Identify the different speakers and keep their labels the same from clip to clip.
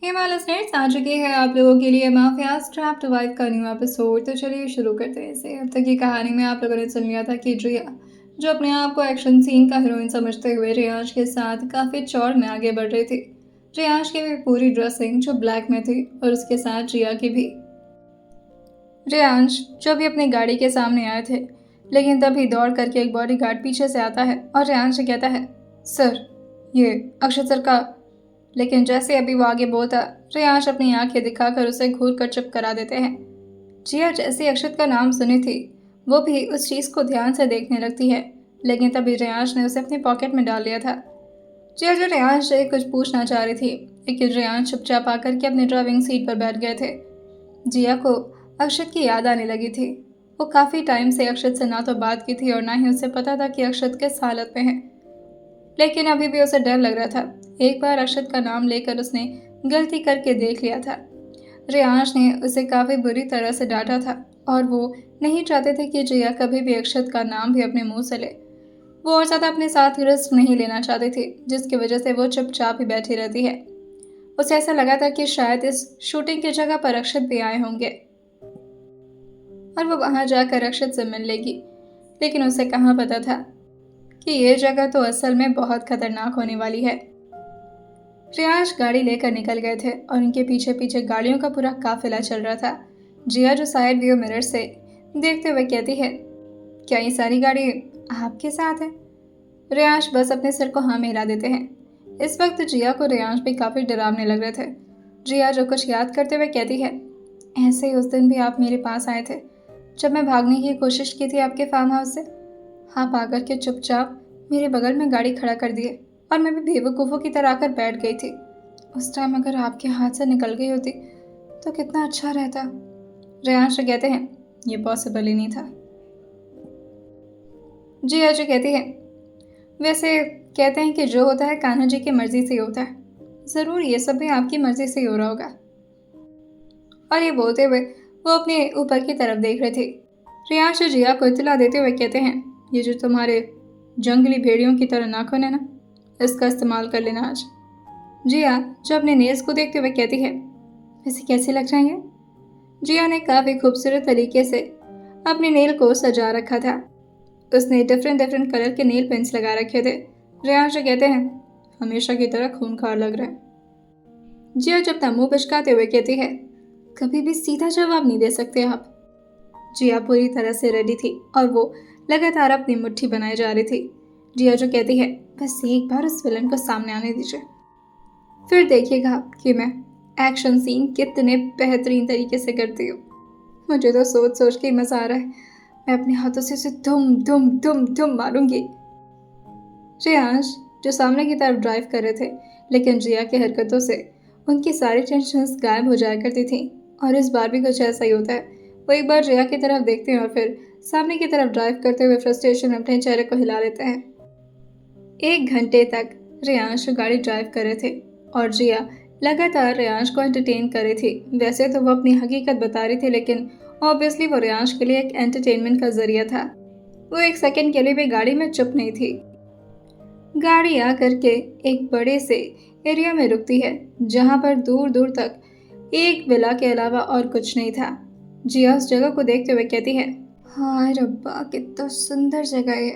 Speaker 1: Himalaya states आ चुकी है आप लोगों के लिए माफिया ट्रैप्ड वाइफ का न्यू एपिसोड। तो चलिए शुरू करते हैं इसे। अब तक की कहानी में आप लोगों ने सुन लिया था कि जिया जो अपने आप को एक्शन सीन का हीरोइन समझते हुए रियांश के साथ काफ़ी चौड़ में आगे बढ़ रही थी। रियांश की भी पूरी ड्रेसिंग जो ब्लैक में थी और उसके साथ जिया की भी। रियांश जो भी अपनी गाड़ी के सामने आए थे, लेकिन तभी दौड़ करके एक बॉडीगार्ड पीछे से आता है और रियांश से कहता है, सर ये अक्षत सर का। लेकिन जैसे अभी वो आगे बोलता, रियांश अपनी आंखें दिखाकर उसे घूर कर चुप करा देते हैं। जिया जैसे अक्षत का नाम सुनी थी, वो भी उस चीज़ को ध्यान से देखने लगती है, लेकिन तभी रियांश ने उसे अपनी पॉकेट में डाल लिया था। जिया जो रियांश से कुछ पूछना चाह रही थी, लेकिन रियांश चुपचाप आकर के अपनी ड्राइविंग सीट पर बैठ गए थे। जिया को अक्षत की याद आने लगी थी। वो काफ़ी टाइम से अक्षत से ना तो बात की थी और ना ही उसे पता था कि अक्षत किस हालत में है, लेकिन अभी भी उसे डर लग रहा था। एक बार अक्षत का नाम लेकर उसने गलती करके देख लिया था। रियांश ने उसे काफ़ी बुरी तरह से डांटा था और वो नहीं चाहते थे कि जिया कभी भी अक्षत का नाम भी अपने मुंह से ले। वो और ज़्यादा अपने साथ रिस्क नहीं लेना चाहती थी, जिसकी वजह से वो चुपचाप ही बैठी रहती है। उसे ऐसा लगा था कि शायद इस शूटिंग की जगह पर अक्षत भी आए होंगे और वो वहाँ जाकर अक्षत से मिल लेगी, लेकिन उसे कहाँ पता था कि ये जगह तो असल में बहुत खतरनाक होने वाली है। रियांश गाड़ी लेकर निकल गए थे और उनके पीछे पीछे गाड़ियों का पूरा काफिला चल रहा था। जिया जो साइड व्यू मिरर से देखते हुए कहती है, क्या ये सारी गाड़ी आपके साथ है? रियांश बस अपने सिर को हाँ में हिला देते हैं। इस वक्त जिया को रियांश भी काफी डरावने लग रहे थे। जिया जो कुछ याद करते हुए कहती है, ऐसे ही उस दिन भी आप मेरे पास आए थे जब मैं भागने की कोशिश की थी आपके फार्म हाउस से। आप आकर के चुपचाप मेरे बगल में गाड़ी खड़ा कर दिए और मैं भी बेवकूफ़ों की तरह आकर बैठ गई थी। उस टाइम अगर आपके हाथ से निकल गई होती तो कितना अच्छा रहता। रियांश कहते हैं, ये पॉसिबल ही नहीं था। जी अजय कहती है, वैसे कहते हैं कि जो होता है कान्हा जी की मर्जी से ही होता है। ज़रूर ये सब भी आपकी मर्जी से ही हो रहा होगा। और ये बोलते हुए वो अपने ऊपर की तरफ देख रहे थे। रियांश जिया को इत्तला देते हुए कहते हैं, ये जो तुम्हारे जंगली भेड़ियों की तरह नाखून है ना, इसका इस्तेमाल कर लेना आज। जिया जो अपने नेल्स को देखते हुए कहती है, वैसे कैसे लग रहे हैं? जिया ने काफ़ी खूबसूरत तरीके से अपने नेल को सजा रखा था। उसने डिफरेंट डिफरेंट कलर के नेल पेंट्स लगा रखे थे। रियांश कहते हैं, हमेशा की तरह खूंखार लग रहे हैं। जिया जब तक मुंह पिचकाते हुए कहती है, कभी भी सीधा जवाब नहीं दे सकते आप। जिया पूरी तरह से रेडी थी और वो लगातार अपनी मुट्ठी बनाए जा रही थी। जिया जो कहती है, बस एक बार उस विलन को सामने आने दीजिए, फिर देखिएगा कि मैं एक्शन सीन कितने बेहतरीन तरीके से करती हूँ। मुझे तो सोच सोच के ही मज़ा आ रहा है। मैं अपने हाथों से उसे धुम धुम धुम धुम मारूंगी। श्रेयांश जो सामने की तरफ ड्राइव कर रहे थे, लेकिन जिया की हरकतों से उनकी सारी टेंशन्स गायब हो जाया करती थी और इस बार भी कुछ ऐसा ही होता है। वो एक बार जिया की तरफ देखते हैं और फिर सामने की तरफ ड्राइव करते हुए फ्रस्ट्रेशन अपने चेहरे को हिला लेते हैं। 1 घंटे तक रियांश गाड़ी ड्राइव कर रहे थे और जिया लगातार रियांश को एंटरटेन कर रही थी। वैसे तो वो अपनी हकीकत बता रही थी, लेकिन ऑब्वियसली वो रियांश के लिए एक एंटरटेनमेंट का जरिया था। वो 1 सेकंड के लिए भी गाड़ी में चुप नहीं थी। गाड़ी आकर के एक बड़े से एरिया में रुकती है जहाँ पर दूर दूर तक एक विला के अलावा और कुछ नहीं था। जिया उस जगह को देखते हुए कहती है, हाय रब्बा कितना सुंदर जगह है।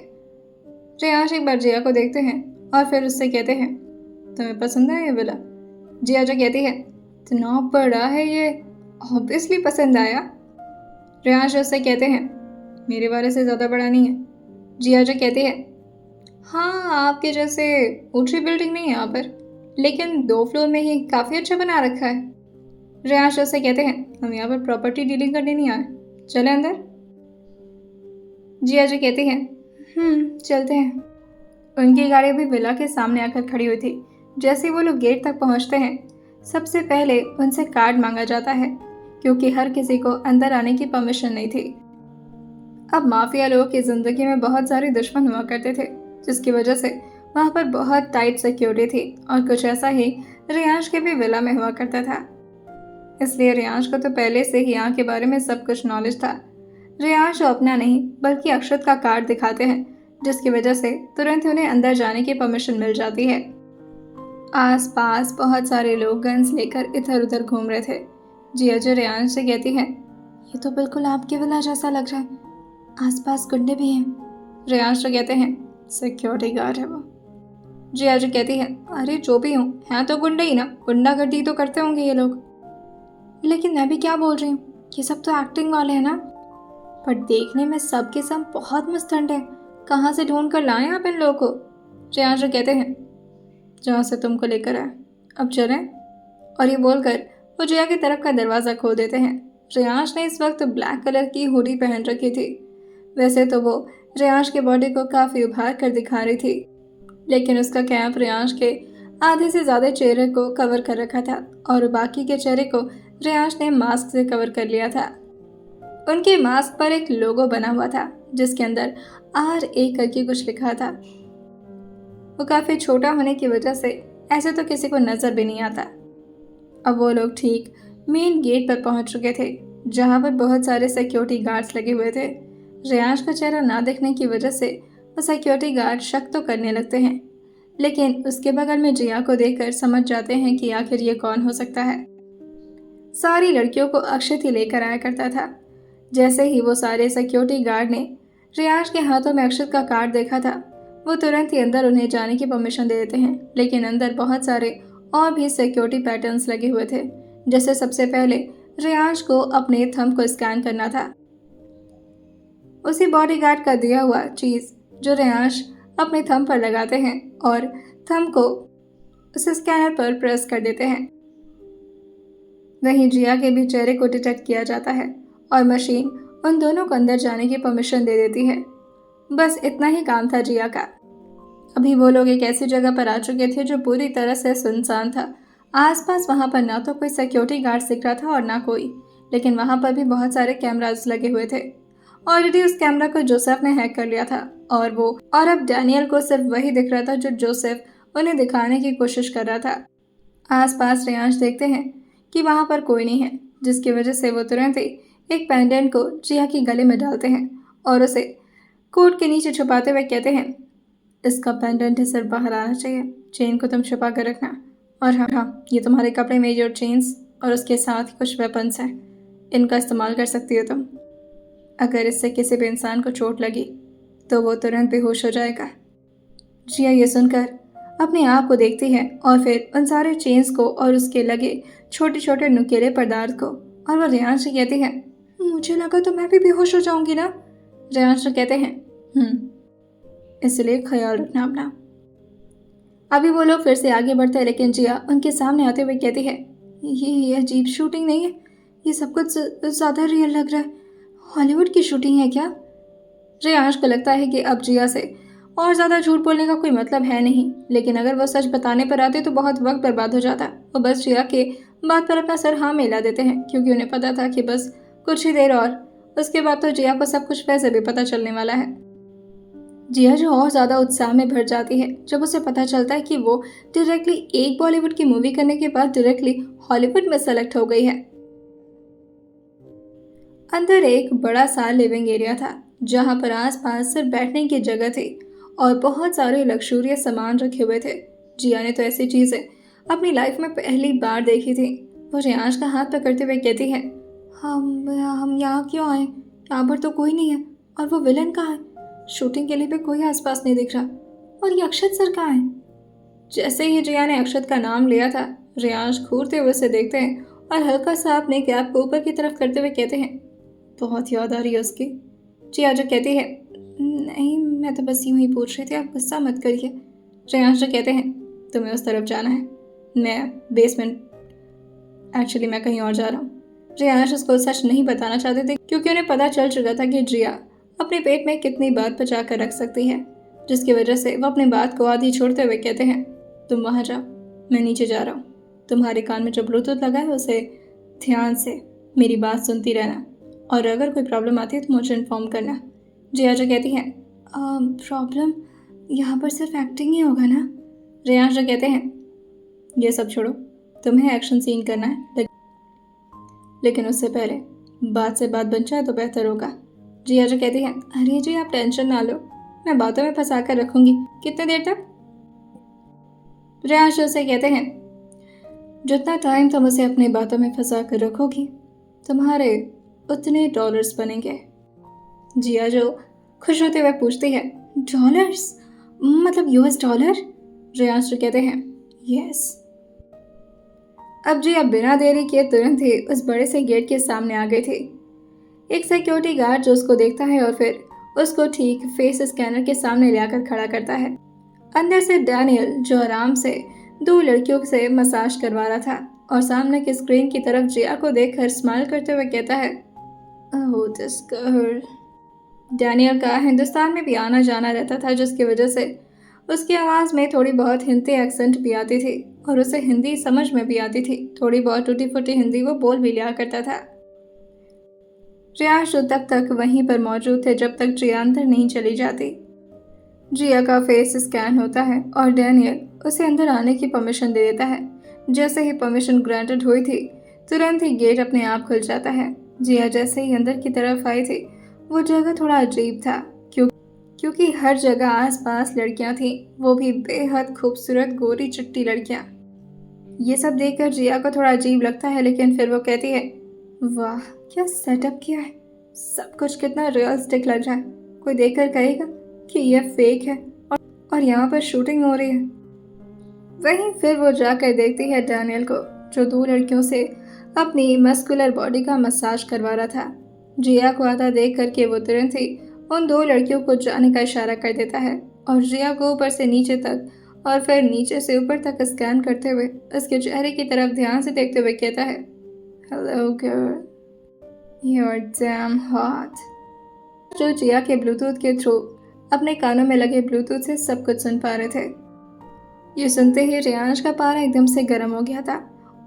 Speaker 1: रियांश एक बार जिया को देखते हैं और फिर उससे कहते हैं, तुम्हें पसंद है ये विला? जिया जो कहती है, इतना बड़ा है ये, ऑब्वियसली पसंद आया। रियांश उससे कहते हैं, मेरे बारे से ज़्यादा बड़ा नहीं है। जिया जो कहती है, हाँ आपके जैसे ऊंची बिल्डिंग नहीं है यहाँ पर, लेकिन 2 फ्लोर में ही काफ़ी अच्छा बना रखा है। रियांश उससे कहते हैं, हम यहाँ पर प्रॉपर्टी डीलिंग करने नहीं आए, चले अंदर। जिया जो कहती है, चलते हैं। उनकी गाड़ी भी विला के सामने आकर खड़ी हुई थी। जैसे वो लोग गेट तक पहुंचते हैं, सबसे पहले उनसे कार्ड मांगा जाता है, क्योंकि हर किसी को अंदर आने की परमिशन नहीं थी। अब माफिया लोगों की जिंदगी में बहुत सारे दुश्मन हुआ करते थे, जिसकी वजह से वहाँ पर बहुत टाइट सिक्योरिटी थी और कुछ ऐसा ही रियांश के भी विला में हुआ करता था। इसलिए रियांश को तो पहले से ही यहाँ के बारे में सब कुछ नॉलेज था। रियांश अपना नहीं बल्कि अक्षत का कार्ड दिखाते हैं, जिसकी वजह से तुरंत उन्हें अंदर जाने की परमिशन मिल जाती है। आसपास बहुत सारे लोग गन्स लेकर इधर उधर घूम रहे थे। जिया जो रेयांश से कहती है, ये तो बिल्कुल आपके विला जैसा लग रहा है, आसपास गुंडे भी हैं। रेयांश जो कहते हैं, सिक्योरिटी गार्ड है वो। जिया जो कहती है, अरे जो भी हूँ, हैं तो गुंडे ही ना, गुंडागर्दी तो करते होंगे ये लोग। लेकिन मैं भी क्या बोल रही हूँ, ये सब तो एक्टिंग वाले हैं ना, पर देखने में सब के सब बहुत मुस्तंड है। कहाँ से ढूंढ कर लाए आप इन लोगों को। रेयांश जो कहते हैं, जहाँ से तुमको लेकर आए, अब चलें। और ये बोलकर वो जिया की तरफ का दरवाज़ा खोल देते हैं। रेयांश ने इस वक्त ब्लैक कलर की हुडी पहन रखी थी। वैसे तो वो रेयांश के बॉडी को काफ़ी उभार कर दिखा रही थी, लेकिन उसका कैप रेयांश के आधे से ज़्यादा चेहरे को कवर कर रखा था और बाकी के चेहरे को रेयांश ने मास्क से कवर कर लिया था। उनके मास्क पर एक लोगो बना हुआ था जिसके अंदर RA करके कुछ लिखा था। वो काफ़ी छोटा होने की वजह से ऐसे तो किसी को नज़र भी नहीं आता। अब वो लोग ठीक मेन गेट पर पहुंच चुके थे, जहां पर बहुत सारे सिक्योरिटी गार्ड्स लगे हुए थे। रेयांश का चेहरा ना देखने की वजह से वो सिक्योरिटी गार्ड शक तो करने लगते हैं, लेकिन उसके बगल में जिया को देखकर समझ जाते हैं कि आखिर ये कौन हो सकता है। सारी लड़कियों को अक्षत ही लेकर आया करता था। जैसे ही वो सारे सिक्योरिटी गार्ड ने रेयांश के हाथों में अक्षत का कार्ड देखा था, वो तुरंत ही अंदर उन्हें जाने की परमिशन दे देते हैं। लेकिन अंदर बहुत सारे और भी सिक्योरिटी पैटर्न्स लगे हुए थे। जैसे सबसे पहले रेयांश को अपने थंब को स्कैन करना था, उसी बॉडीगार्ड का दिया हुआ चीज़ जो रेयांश अपने थंब पर लगाते हैं और थंब को उस स्कैनर पर प्रेस कर देते हैं। वहीं जिया के भी चेहरे को डिटेक्ट किया जाता है और मशीन उन दोनों को अंदर जाने की परमिशन दे देती है। बस इतना ही काम था जिया का। अभी वो लोग एक ऐसी जगह पर आ चुके थे जो पूरी तरह से सुनसान था। आसपास वहाँ पर ना तो कोई सिक्योरिटी गार्ड दिख रहा था और ना कोई, लेकिन वहाँ पर भी बहुत सारे कैमरास लगे हुए थे। ऑलरेडी उस कैमरा को जोसेफ ने हैक कर लिया था और अब डैनियल को सिर्फ वही दिख रहा था जो जोसेफ उन्हें दिखाने की कोशिश कर रहा था। आसपास रेयांश देखते हैं कि वहाँ पर कोई नहीं है, जिसकी वजह से वो तुरंत ही एक पेंडेंट को जिया के गले में डालते हैं और उसे कोट के नीचे छुपाते हुए कहते हैं, इसका पेंडेंट है सिर्फ बाहर आना चाहिए, चेन को तुम छुपा कर रखना। और हाँ, ये तुम्हारे कपड़े में जो चेन्स और उसके साथ ही कुछ वेपन्स हैं, इनका इस्तेमाल कर सकती हो तुम। अगर इससे किसी भी इंसान को चोट लगी तो वो तुरंत बेहोश हो जाएगा। जिया ये सुनकर अपने आप को देखती है और फिर उन सारे चेन्स को और उसके लगे छोटे छोटे नुकीले पदार्थ को, और वो रेयांश से कहती है, मुझे लगा तो मैं भी बेहोश हो जाऊंगी ना। रेयांश कहते हैं, इसलिए ख्याल रखना अपना। अभी वो लोग फिर से आगे बढ़ते हैं, लेकिन जिया उनके सामने आते हुए कहती है, ये अजीब शूटिंग नहीं है, ये सब कुछ ज़्यादा रियल लग रहा है, हॉलीवुड की शूटिंग है क्या। रेयांश को लगता है कि अब जिया से और ज़्यादा झूठ बोलने का कोई मतलब है नहीं, लेकिन अगर वो सच बताने पर आते तो बहुत वक्त बर्बाद हो जाता। वो बस जिया के बात पर अपना सर हाँ मिला देते हैं, क्योंकि उन्हें पता था कि बस कुछ ही देर और उसके बाद तो जिया को सब कुछ वैसे भी पता चलने वाला है। जिया जो और ज़्यादा उत्साह में भर जाती है जब उसे पता चलता है कि वो डायरेक्टली एक बॉलीवुड की मूवी करने के बाद डायरेक्टली हॉलीवुड में सेलेक्ट हो गई है। अंदर एक बड़ा सा लिविंग एरिया था, जहाँ पर आसपास सिर्फ बैठने की जगह थी और बहुत सारे लग्जूरियस सामान रखे हुए थे। जिया ने तो ऐसी चीज़ें अपनी लाइफ में पहली बार देखी थी। वो रेयांश का हाथ पकड़ते हुए कहती है, हम यहाँ क्यों आए, यहाँ पर तो कोई नहीं है, और वो विलन कहाँ है, शूटिंग के लिए भी कोई आसपास नहीं दिख रहा, और ये अक्षत सर कहाँ है। जैसे ही जिया ने अक्षत का नाम लिया था, रेयांश घूरते हुए उसे देखते हैं और हल्का सा अपने कैप को ऊपर की तरफ करते हुए कहते हैं, बहुत याद आ रही है उसकी। जिया जो कहती है, नहीं मैं तो बस यूं ही पूछ रही थी, आप गुस्सा मत करिए। रेयांश जो कहते हैं, तुम्हें उस तरफ जाना है, मैं बेसमेंट, एक्चुअली मैं कहीं और जा रहा हूँ। रेयांश उसको सच नहीं बताना चाहते थे, क्योंकि उन्हें पता चल चुका था कि जिया अपने पेट में कितनी बात बचा कर रख सकती है, जिसकी वजह से वो अपनी बात को आधी छोड़ते हुए कहते हैं, तुम वहाँ जाओ, मैं नीचे जा रहा हूँ। तुम्हारे कान में जो ब्लूटूथ लगा है उसे ध्यान से मेरी बात सुनती रहना, और अगर कोई प्रॉब्लम आती है तो मुझे इन्फॉर्म करना। जिया जो कहती हैं, प्रॉब्लम, यहाँ पर सिर्फ एक्टिंग ही होगा ना। रेयांश जो कहते हैं, ये सब छोड़ो, तुम्हें एक्शन सीन करना है, लेकिन उससे पहले बात से बात बन जाए तो बेहतर होगा। जिया जो कहती हैं, अरे जी आप टेंशन ना लो, मैं बातों में फंसा कर रखूँगी, कितने देर तक। रियांश उसे कहते हैं, जितना टाइम तुम उसे अपनी बातों में फंसा कर रखोगी तुम्हारे उतने डॉलर्स बनेंगे। जिया जो खुश होते हुए पूछती है, डॉलर्स मतलब यूएस डॉलर? रियांश कहते हैं, यस। अब जिया बिना देरी किए तुरंत ही उस बड़े से गेट के सामने आ गई थी। एक सिक्योरिटी गार्ड जो उसको देखता है और फिर उसको ठीक फेस स्कैनर के सामने ले आकर खड़ा करता है। अंदर से डैनियल जो आराम से दो लड़कियों से मसाज करवा रहा था और सामने की स्क्रीन की तरफ जिया को देखकर स्माइल करते हुए कहता है, ओह दिस गर्ल। डैनियल का हिंदुस्तान में भी आना जाना रहता था, जिसकी वजह से उसकी आवाज़ में थोड़ी बहुत हिंदी एक्सेंट भी आती थी और उसे हिंदी समझ में भी आती थी। थोड़ी बहुत टूटी फूटी हिंदी वो बोल भी लिया करता था। रियांश तब तक वहीं पर मौजूद थे जब तक जिया अंदर नहीं चली जाती। जिया का फेस स्कैन होता है और डैनियल उसे अंदर आने की परमिशन दे देता है। जैसे ही परमिशन ग्रांटेड हुई थी तुरंत ही गेट अपने आप खुल जाता है। जिया जैसे ही अंदर की तरफ आई थी वो जगह थोड़ा अजीब था क्योंकि हर जगह आसपास लड़कियां थीं, वो भी बेहद खूबसूरत गोरी चिट्टी लड़कियां। ये सब देखकर जिया को थोड़ा अजीब लगता है, लेकिन फिर वो कहती है, वाह क्या सेटअप किया है, सब कुछ कितना रियलिस्टिक लग रहा है। कोई देखकर कहेगा कि यह फेक है और यहाँ पर शूटिंग हो रही है। वहीं फिर वो जाकर देखती है डैनियल को, जो दो लड़कियों से अपनी मस्कुलर बॉडी का मसाज करवा रहा था। जिया को आता देख करके वो तुरंत ही उन दो लड़कियों को जाने का इशारा कर देता है और जिया को ऊपर से नीचे तक और फिर नीचे से ऊपर तक स्कैन करते हुए उसके चेहरे की तरफ ध्यान से देखते हुए कहता है, hello girl, you are damn hot. जो जिया के ब्लूटूथ के थ्रू अपने कानों में लगे ब्लूटूथ से सब कुछ सुन पा रहे थे। ये सुनते ही रियांश का पारा एकदम से गर्म हो गया था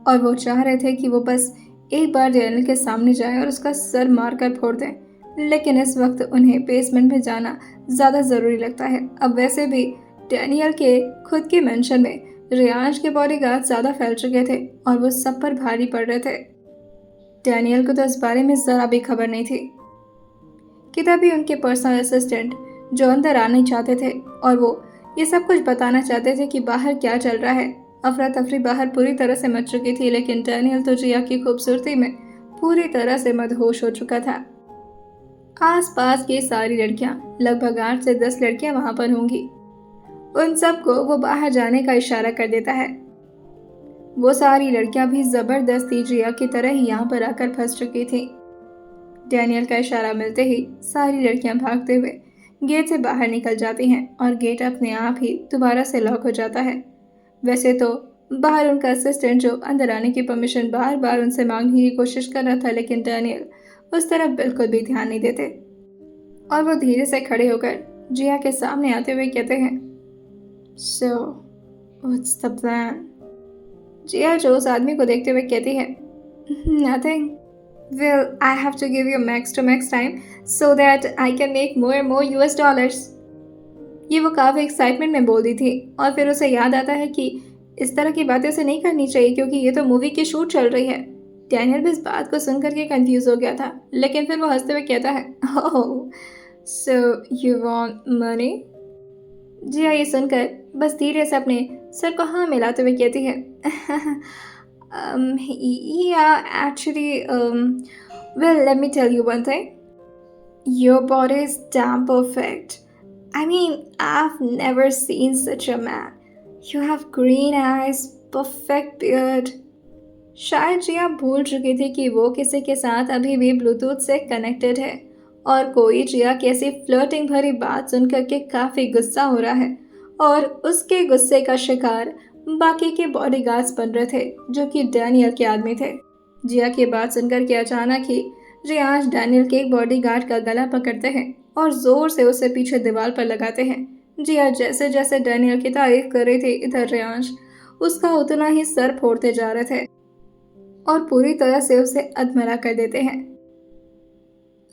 Speaker 1: और वो चाह रहे थे कि वो बस एक बार डैनियल के सामने जाए और उसका सर मारकर फोड़ दें, लेकिन इस वक्त उन्हें बेसमेंट में जाना ज़्यादा ज़रूरी लगता है। अब वैसे भी डैनियल के खुद के मेंशन में रियांश के बॉडीगार्ड ज़्यादा फैल चुके थे और वो सब पर भारी पड़ रहे थे। डैनियल को तो इस बारे में ज़रा भी खबर नहीं थी कि तभी उनके पर्सनल असिस्टेंट जो अंदर आना चाहते थे और वो ये सब कुछ बताना चाहते थे कि बाहर क्या चल रहा है। अफरा तफरी बाहर पूरी तरह से मच चुकी थी, लेकिन डैनियल तो जिया की खूबसूरती में पूरी तरह से मदहोश हो चुका था। आसपास की सारी लड़कियां, लगभग 8 से 10 लड़कियां वहां पर होंगी, उन सबको वो बाहर जाने का इशारा कर देता है। वो सारी लड़कियां भी जबरदस्ती जिया की तरह ही यहाँ पर आकर फंस चुकी थी। डैनियल का इशारा मिलते ही सारी लड़कियां भागते हुए गेट से बाहर निकल जाती हैं और गेट अपने आप ही दोबारा से लॉक हो जाता है। वैसे तो बाहर उनका असिस्टेंट जो अंदर आने की परमिशन बार बार उनसे मांगने की कोशिश कर रहा था, लेकिन डैनियल उस तरफ बिल्कुल भी ध्यान नहीं देते और वो धीरे से खड़े होकर जिया के सामने आते हुए कहते हैं, सो व्हाट्स द प्लान? जिया जो उस आदमी को देखते हुए कहती है, nothing. Well, I have to give you max to max time so that I can make more and more US dollars. ये वो काफ़ी एक्साइटमेंट में बोल दी थी और फिर उसे याद आता है कि इस तरह की बातें उसे नहीं करनी चाहिए क्योंकि ये तो मूवी की शूट चल रही है। डैनियल भी इस बात को सुन करके कंफ्यूज हो गया था, लेकिन फिर वो हंसते हुए कहता है, ओह सो यू वांट मनी? जिया ये सुनकर बस धीरे से अपने सर को हाँ मिलाते हुए कहती है, yeah, actually, well, let me tell you one thing. Your body is damn perfect. I mean, I've never seen such a man. You have green eyes, perfect beard. शायद जिया भूल चुकी थी कि वो किसी के साथ अभी भी ब्लूटूथ से कनेक्टेड है और कोई जिया की ऐसी फ्लर्टिंग भरी बात सुनकर के काफ़ी गुस्सा हो रहा है और उसके गुस्से का शिकार बाकी के बॉडीगार्ड्स बन रहे थे जो कि डैनियल के आदमी थे। जिया की बात सुनकर के अचानक ही रियांश डैनियल के एक बॉडीगार्ड का गला पकड़ते हैं और जोर से उसे पीछे दीवार पर लगाते हैं। जिया जैसे जैसे डैनियल की तारीफ कर रही थी, इधर रियांश उसका उतना ही सर फोड़ते जा रहे थे और पूरी तरह से उसे अधमरा कर देते हैं।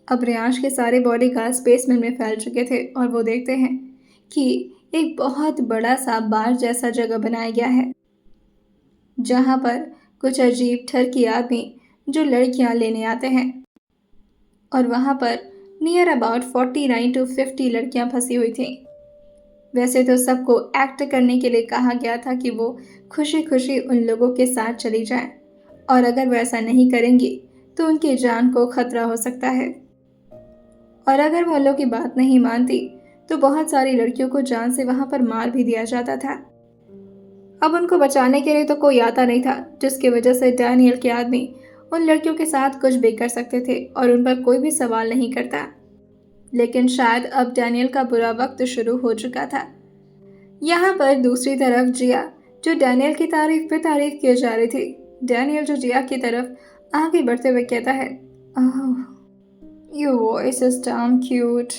Speaker 1: अब रियांश के सारे बॉडीगार्ड्स बेसमेंट में फैल चुके थे और वो देखते हैं कि एक बहुत बड़ा सा बार जैसा जगह बनाया गया है जहां पर कुछ अजीब ठरकी आदमी जो लड़कियां लेने आते हैं और वहां पर नियर अबाउट 49 to 50 लड़कियां फंसी हुई थीं। वैसे तो सबको एक्ट करने के लिए कहा गया था कि वो खुशी खुशी उन लोगों के साथ चली जाएं, और अगर वो ऐसा नहीं करेंगी तो उनकी जान को खतरा हो सकता है। और अगर वो लोग की बात नहीं मानती तो बहुत सारी लड़कियों को जान से वहां पर मार भी दिया जाता था। अब उनको बचाने के लिए तो कोई आता नहीं था, जिसकी वजह से डैनियल के आदमी उन लड़कियों के साथ कुछ भी कर सकते थे और उन पर कोई भी सवाल नहीं करता। लेकिन शायद अब डैनियल का बुरा वक्त शुरू हो चुका था। यहाँ पर दूसरी तरफ जिया, जो डैनियल की तारीफ पे तारीफ किए जा रही थी। डैनियल जो जिया की तरफ आगे बढ़ते हुए कहता है, oh, your voice is damn cute.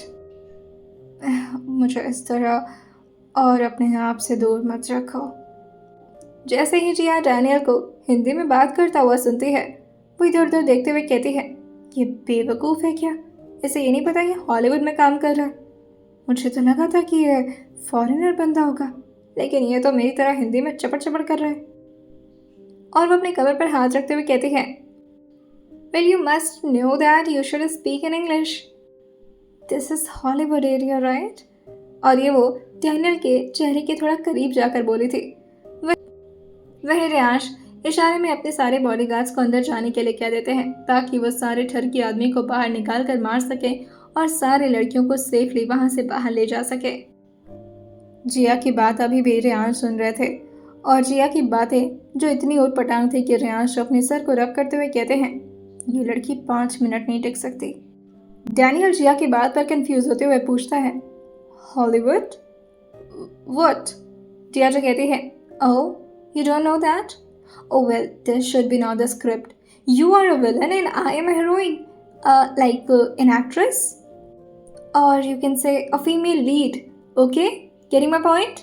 Speaker 1: मुझे इस तरह और अपने आप से दूर मत रखो। जैसे ही जिया डैनियल को हिंदी में बात करता हुआ सुनती है, वो इधर उधर देखते हुए कहती है, ये बेवकूफ़ है क्या? इसे ये नहीं पता ये हॉलीवुड में काम कर रहा है। मुझे तो लगा था कि ये फॉरेनर बंदा होगा, लेकिन ये तो मेरी तरह हिंदी में चपड़ चपड़ कर रहा है। और वो अपने कमर पर हाथ रखते हुए कहती है, well you must know that you should speak in English. This is Hollywood area right? और ये वो डैनियल के चेहरे के थोड़ा करीब जाकर बोली थी। वह रियांश इशारे में अपने सारे बॉडीगार्ड्स को अंदर जाने के लिए कह देते हैं, ताकि वो सारे ठरकी आदमी को बाहर निकाल कर मार सके और सारे लड़कियों को सेफली वहां से बाहर ले जा सके। जिया की बात अभी भी रियांश सुन रहे थे, और जिया की बातें जो इतनी ऊटपटांग थी कि रियांश अपने सर को रब करते हुए कहते हैं, ये लड़की 5 मिनट नहीं टिक सकती। डैनियल जिया की बात पर कंफ्यूज होते हुए पूछता है, हॉलीवुड व्हाट? जिया जो कहती है, ओह, you don't know that? Oh well, this should be not the script. You are a villain and I am a heroine. An actress? Or you can say a female lead. Okay? Getting my point?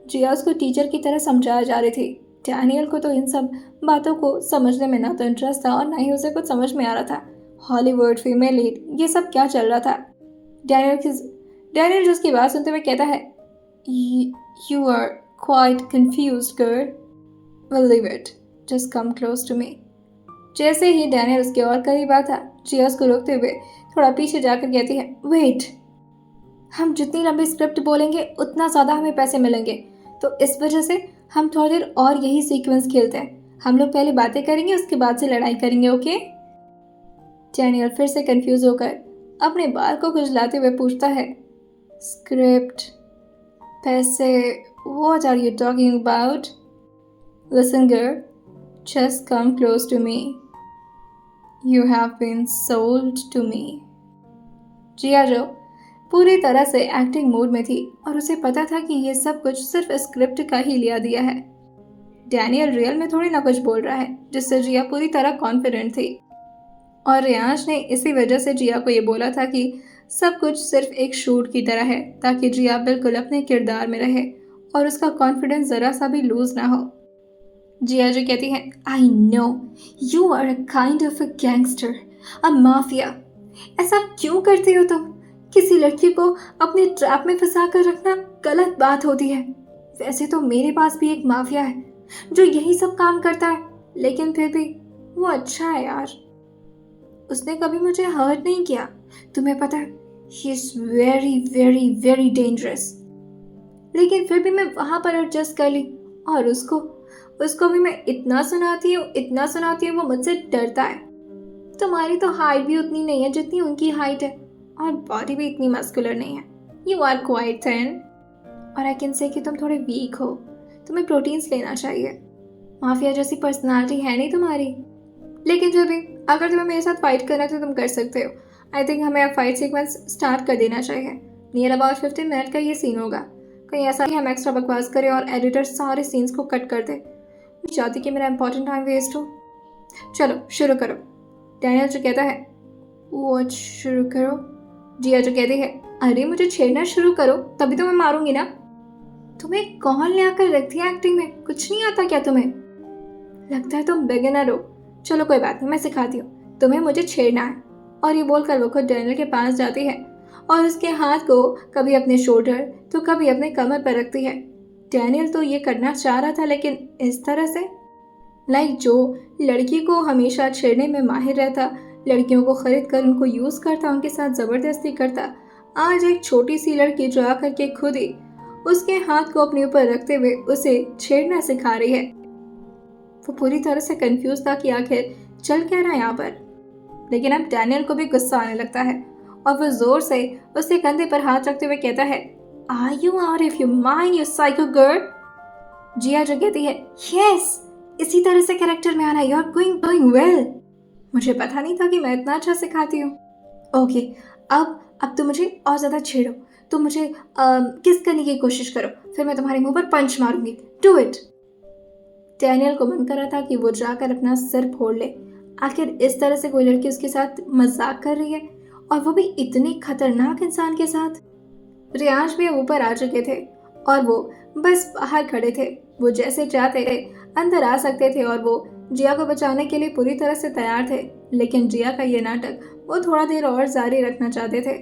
Speaker 1: जिया उसको teacher की तरह समझाया जा रही थी। Daniel को तो इन सब बातों को समझने में ना तो इंटरेस्ट था और ना ही उसे कुछ समझ में आ रहा था। हॉलीवुड, फीमेल लीड, ये सब क्या चल रहा था? डैनियल जिसकी बात सुनते हुए कहता है, You are quite confused, girl. Well, leave it. Just come close to me. जैसे ही डैनियल उसके और करीब आता, जिया उसको रोकते हुए थोड़ा पीछे जाकर कहती है, वेट, हम जितनी लंबी स्क्रिप्ट बोलेंगे उतना ज़्यादा हमें पैसे मिलेंगे, तो इस वजह से हम थोड़ी देर और यही सीक्वेंस खेलते हैं। हम लोग पहले बातें करेंगे, उसके बाद से लड़ाई करेंगे, ओके? डैनियल फिर से कंफ्यूज होकर अपने बाल को खुजलाते हुए पूछता है, स्क्रिप्ट, पैसे, what are you talking about? Listen girl, just come close to me. You have been sold to me. जिया जो पूरी तरह से एक्टिंग मोड में थी और उसे पता था कि ये सब कुछ सिर्फ स्क्रिप्ट का ही लिया दिया है। डैनियल रियल में थोड़ी ना कुछ बोल रहा है, जिससे जिया पूरी तरह कॉन्फिडेंट थी। और रियांश ने इसी वजह से जिया को ये बोला था कि सब कुछ सिर्फ एक शूट की तरह है, ताकि जिया बिल्कुल अपने किरदार में रहे और उसका कॉन्फिडेंस ज़रा सा भी लूज ना हो। जिया जो कहती है, I know you are a kind of a gangster, a mafia. ऐसा क्यों करती हो तुम? किसी लड़की को अपने ट्रैप में फंसा कर रखना गलत बात होती है। वैसे तो मेरे पास भी एक माफिया है जो यही सब काम करता है, लेकिन फिर भी वो अच्छा है यार। उसने कभी मुझे हर्ट नहीं किया। तुम्हें पता है, he is very very very dangerous. लेकिन फिर भी मैं वहाँ पर एडजस्ट कर ली, और उसको भी मैं इतना सुनाती हूँ वो मुझसे डरता है। तुम्हारी तो हाइट भी उतनी नहीं है जितनी उनकी हाइट है, और बॉडी भी इतनी मस्कुलर नहीं है। यू आर क्वाइट थिन, और आई कैन से कि तुम थोड़े वीक हो, तुम्हें प्रोटीन्स लेना चाहिए। माफिया जैसी पर्सनालिटी है नहीं तुम्हारी, लेकिन फिर भी अगर तुम्हें मेरे साथ फाइट करना है तो तुम कर सकते हो। आई थिंक हमें अब फाइट सीक्वेंस स्टार्ट कर देना चाहिए। नियर अबाउट 15 मिनट का ये सीन होगा। कहीं ऐसा कि हम एक्स्ट्रा बकवास करें और एडिटर सारे सीन्स को कट कर दे। मैं चाहती कि मेरा इंपॉर्टेंट टाइम वेस्ट हो। चलो शुरू करो। डैनियल जो कहता है, वो शुरू करो। जिया जो कहती है, अरे मुझे छेड़ना शुरू करो, तभी तो मैं मारूंगी ना। तुम्हें कौन ले आकर रखती है एक्टिंग में? कुछ नहीं आता क्या तुम्हें? लगता है तुम बिगिनर हो। चलो कोई बात नहीं, मैं सिखाती हूँ। तुम्हें मुझे छेड़ना है। और ये बोलकर वो खुद डैनियल के पास जाती है और उसके हाथ को कभी अपने शोल्डर तो कभी अपने कमर पर रखती है। डैनियल तो ये करना चाह रहा था, लेकिन इस तरह से, जो लड़की को हमेशा छेड़ने में माहिर रहता, लड़कियों को खरीद कर उनको यूज़ करता, उनके साथ ज़बरदस्ती करता, आज एक छोटी सी लड़की जो आकर के खुद ही उसके हाथ को अपने ऊपर रखते हुए उसे छेड़ना सिखा रही है। वो पूरी तरह से कंफ्यूज था कि आखिर चल क्या रहा है यहाँ पर। लेकिन अब डैनियल को भी गुस्सा आने लगता है और वो जोर से उसके कंधे पर हाथ रखते हुए कहता है, are you out of your mind you psycho girl? Jiya जो कहती है, यस, इसी तरह से कैरेक्टर में आना, यू आर गोइंग वेल। मुझे पता नहीं था कि मैं इतना अच्छा सिखाती हूँ। ओके, अब तुम मुझे और ज्यादा छेड़ो, तुम मुझे किस करने की कोशिश करो, फिर मैं तुम्हारे मुंह पर पंच मारूंगी, डू इट। डैनियल को मन कर रहा था कि वो जाकर अपना सिर फोड़ ले। आखिर इस तरह से कोई लड़की उसके साथ मजाक कर रही है, और वो भी इतने खतरनाक इंसान के साथ। रियाज भी ऊपर आ चुके थे और वो बस बाहर खड़े थे। वो जैसे चाहते थे अंदर आ सकते थे और वो जिया को बचाने के लिए पूरी तरह से तैयार थे। लेकिन जिया का ये नाटक वो थोड़ा देर और जारी रखना चाहते थे।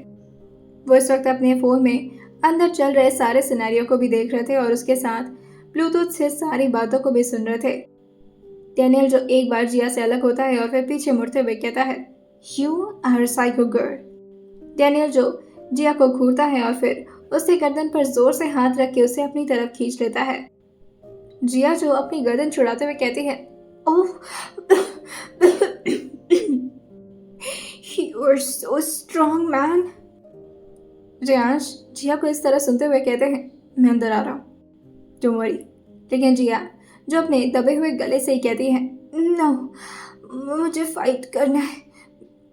Speaker 1: वो इस वक्त अपने फोन में अंदर चल रहे सारे सिनेरियो को भी देख रहे थे और उसके साथ ब्लूटूथ से सारी बातों को भी सुन रहे थे। डैनियल जो एक बार जिया से अलग होता है और फिर पीछे मुड़ते हुए कहता है, you are psycho girl. Daniel जो जिया को घूरता है और फिर उसके गर्दन पर जोर से हाथ रख के उसे अपनी तरफ खींच लेता है। जिया जो अपनी गर्दन छुड़ाते हुए कहती है, oh you are so strong man. Riyansh Jiya को इस तरह सुनते हुए कहते हैं, मैं अंदर आ रहा हूँ, डोंट वरी। लेकिन जिया जो अपने दबे हुए गले से ही कहती है, नो, मुझे फाइट करना है,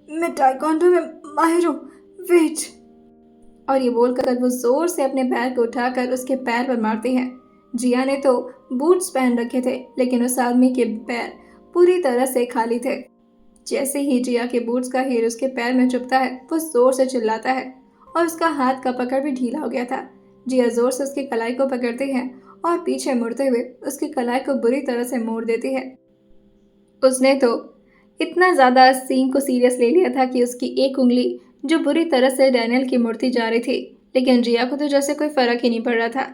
Speaker 1: मैं टाइकोंडो में माहिर हूँ, वेट। और ये बोलकर वो जोर से अपने पैर को उठाकर उसके पैर पर मारती है। जिया ने तो बूट्स पहन रखे थे, लेकिन उस आदमी के पैर पूरी तरह से खाली थे। जैसे ही जिया के बूट्स का हीर उसके पैर में चुभता है, वो जोर से चिल्लाता है और उसका हाथ का पकड़ भी ढीला हो गया था। जिया जोर से उसकी कलाई को पकड़ती है और पीछे मुड़ते हुए उसकी कलाई को बुरी तरह से मोड़ देती है। उसने तो इतना ज्यादा सीन को सीरियस ले लिया था कि उसकी एक उंगली जो बुरी तरह से डैनियल की मुड़ती जा रही थी, लेकिन जिया को तो जैसे कोई फर्क ही नहीं पड़ रहा था।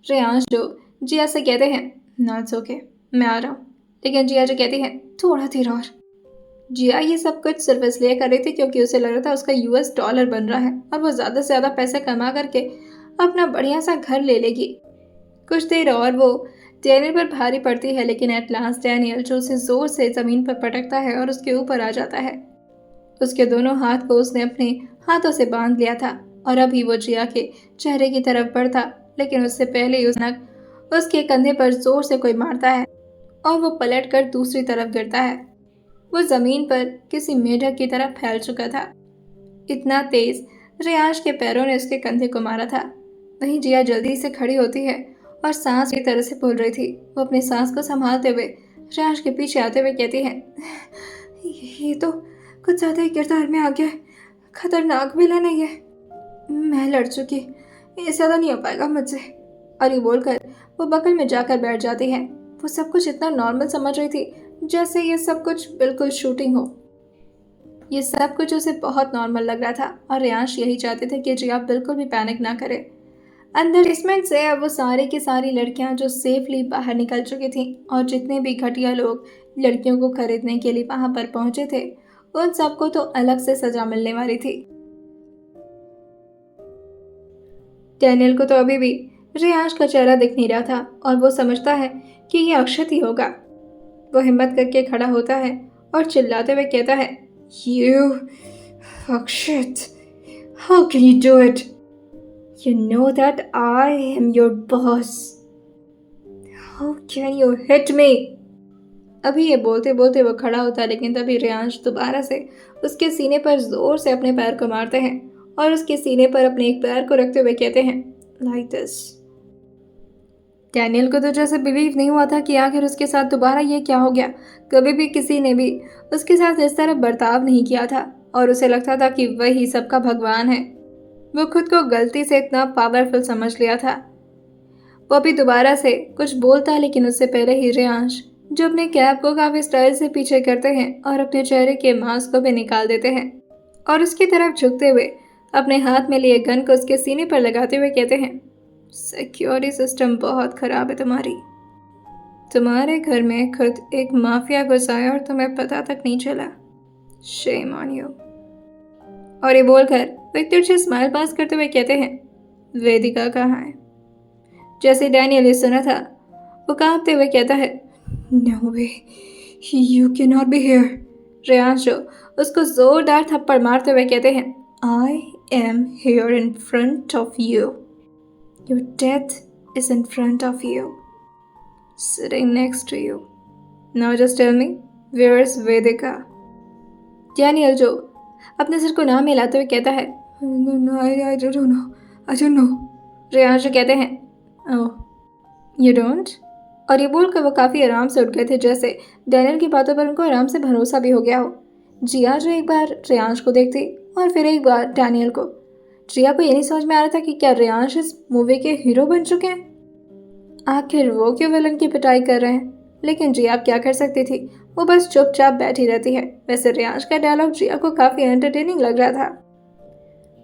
Speaker 1: श्रेयांश जो जिया से कहते हैं, नॉट्स ओके, मैं आ रहा हूँ। लेकिन जिया जो कहती है, थोड़ा देर और। जिया ये सब कुछ सिर्फ इसलिए कर रही थी क्योंकि उसे लग रहा था उसका US डॉलर बन रहा है और वो ज़्यादा से ज़्यादा पैसे कमा करके अपना बढ़िया सा घर ले लेगी। कुछ देर और वो डैनियल पर भारी पड़ती है, लेकिन एट लास्ट डैनियल जो उसे जोर से ज़मीन पर पटकता है और उसके ऊपर आ जाता है। उसके दोनों हाथ को उसने अपने हाथों से बांध लिया था और अभी वो जिया के चेहरे की तरफ बढ़ता, लेकिन उससे पहले ही उसके कंधे पर जोर से कोई मारता है और वो पलटकर दूसरी तरफ गिरता है। वो जमीन पर किसी मेढक की तरह फैल चुका था। इतना तेज रियाज के पैरों ने उसके कंधे को मारा था। वहीं जिया जल्दी से खड़ी होती है और सांस की तरह से फूल रही थी। वो अपनी सांस को संभालते हुए रियाज के पीछे आते हुए कहती है, ये तो कुछ ज्यादा ही किरदार में आ गया है, खतरनाक विलन है ये, मैं लड़ चुकी, ये ज्यादा नहीं हो पाएगा मुझसे। और ये बोलकर वो बगल में जाकर बैठ जाती है। वो सब कुछ इतना नॉर्मल समझ रही थी जैसे ये सब कुछ बिल्कुल शूटिंग हो। ये सब कुछ उसे बहुत नॉर्मल लग रहा था और रियांश यही चाहते थे कि जिया बिल्कुल भी पैनिक ना करे। अंदर बेसमेंट से अब वो सारी की सारी लड़कियां जो सेफली बाहर निकल चुकी थीं और जितने भी घटिया लोग लड़कियों को खरीदने के लिए वहां पर पहुंचे थे, उन सबको तो अलग से सजा मिलने वाली थी। डैनियल को तो अभी भी रियांश का चेहरा दिख नहीं रहा था और वो समझता है कि ये अक्षत ही होगा। वो हिम्मत करके खड़ा होता है और चिल्लाते हुए कहता है, You, Akshit, how can you do it? You know that I am your boss. How can you hit me? अभी ये बोलते बोलते वो खड़ा होता है, लेकिन तभी रियांश दोबारा से उसके सीने पर जोर से अपने पैर को मारते हैं और उसके सीने पर अपने एक पैर को रखते हुए कहते हैं, Like this. डैनियल को तो जैसे बिलीव नहीं हुआ था कि आखिर उसके साथ दोबारा ये क्या हो गया। कभी भी किसी ने भी उसके साथ इस तरह बर्ताव नहीं किया था और उसे लगता था कि वही सबका भगवान है। वो खुद को गलती से इतना पावरफुल समझ लिया था। वो अभी दोबारा से कुछ बोलता है, लेकिन उससे पहले ही रियांश जो अपने कैप को काफी स्टाइल से पीछे करते हैं और अपने चेहरे के मास्क को भी निकाल देते हैं और उसकी तरफ झुकते हुए अपने हाथ में लिए गन को उसके सीने पर लगाते हुए कहते हैं, सिक्योरिटी सिस्टम बहुत खराब है तुम्हारे घर में खुद एक माफिया घुसा है और तुम्हें पता तक नहीं चला। Shame on you. और ये बोलकर वो एक तिरछी स्माइल पास करते हुए कहते हैं, वेदिका कहाँ है? जैसे डैनियल ने सुना था, वो कांपते हुए कहता है, no way, you can not be here. Reyansh जो उसको जोरदार थप्पड़ मारते हुए कहते हैं, I am here in front of you, your death is in front of you, sitting next to you, now just tell me where is Vedika. Daniel जो अपने सिर को ना मिलाते हुए कहता है, आई डोंट नो। रेयांश कहते हैं, ओह यू डोंट। और ये बोलकर वो काफ़ी आराम से उठ गए थे, जैसे डैनियल की बातों पर उनको आराम से भरोसा भी हो गया हो। जिया जो एक बार रेयांश को देखती और फिर एक बार डैनियल को। जिया को ये नहीं समझ में आ रहा था कि क्या रेयांश इस मूवी के हीरो बन चुके हैं, आखिर वो क्यों विलन की पिटाई कर रहे हैं। लेकिन जिया क्या कर सकती थी, वो बस चुपचाप बैठी रहती है। वैसे रेयांश का डायलॉग जिया को काफ़ी एंटरटेनिंग लग रहा था।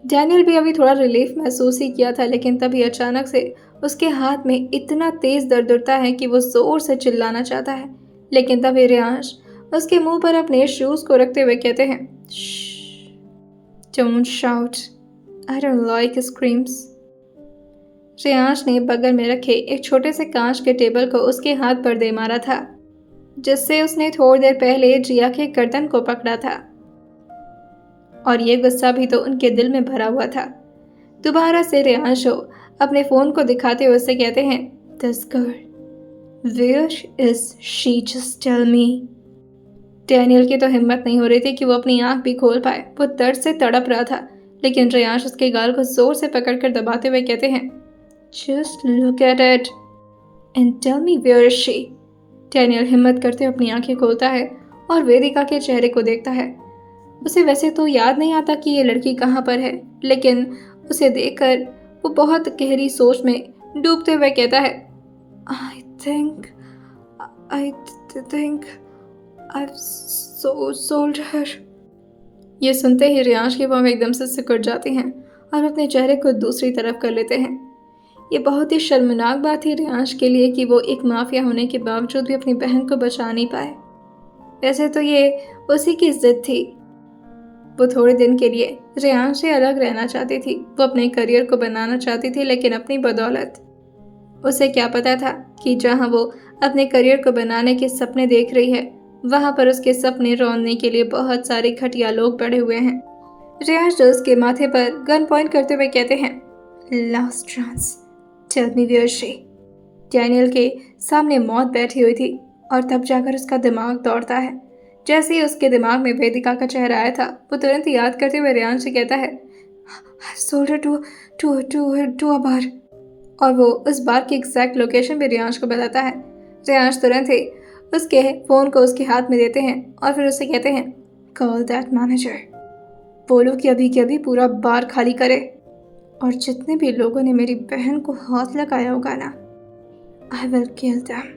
Speaker 1: डैनियल भी अभी थोड़ा रिलीफ महसूस ही किया था, लेकिन तभी अचानक से उसके हाथ में इतना तेज दर्द उठता है कि वो जोर से चिल्लाना चाहता है। लेकिन तभी रेयांश उसके मुंह पर अपने शूज को रखते हुए कहते हैं, don't shout, I don't like screams. Reyansh ने बगल में रखे एक छोटे से कांच के टेबल को उसके हाथ पर दे मारा था, जिससे उसने थोड़ी देर पहले जिया के गर्दन को पकड़ा था। और ये गुस्सा भी तो उनके दिल में भरा हुआ था। दोबारा से रेयांश अपने फोन को दिखाते हुए उससे कहते हैं, this girl, where is she, just tell me. Daniel की तो हिम्मत नहीं हो रही थी कि वो अपनी आंख भी खोल पाए। वो दर्द से तड़प रहा था, लेकिन रेयांश उसके गाल को जोर से पकड़कर दबाते हुए कहते हैं, just look at it and tell me where is she. Daniel हिम्मत करते अपनी आंखें खोलता है और वेदिका के चेहरे को देखता है। उसे वैसे तो याद नहीं आता कि ये लड़की कहाँ पर है, लेकिन उसे देखकर वो बहुत गहरी सोच में डूबते हुए कहता है, आई थिंक आई सोल्ड हर। ये सुनते ही रेयांश की बाहें एकदम से सिकुड़ जाती हैं और अपने चेहरे को दूसरी तरफ कर लेते हैं। ये बहुत ही शर्मनाक बात थी रेयांश के लिए कि वो एक माफिया होने के बावजूद भी अपनी बहन को बचा नहीं पाए। वैसे तो ये उसी की जिद थी। वो थोड़े दिन के लिए रेयांश से अलग रहना चाहती थी। वो अपने करियर को बनाना चाहती थी, लेकिन अपनी बदौलत। उसे क्या पता था कि जहां वो अपने करियर को बनाने के सपने देख रही है, वहां पर उसके सपने रौंदने के लिए बहुत सारे घटिया लोग पड़े हुए हैं। रेयांश जो उसके माथे पर गन पॉइंट करते हुए कहते हैं, last chance, tell me where she. Daniel के सामने मौत बैठी हुई थी और तब जाकर उसका दिमाग दौड़ता है। जैसे ही उसके दिमाग में वेदिका का चेहरा आया था, वो तुरंत याद करते हुए रेयांश से कहता है, सोल्ड हर टू अ बार। और वो उस बार की एग्जैक्ट लोकेशन भी रेयांश को बताता है। रेयांश तुरंत ही उसके फ़ोन को उसके हाथ में देते हैं और फिर उससे कहते हैं, कॉल दैट मैनेजर, बोलो कि अभी के अभी पूरा बार खाली करे, और जितने भी लोगों ने मेरी बहन को हाथ लगाया होगा ना, I will kill them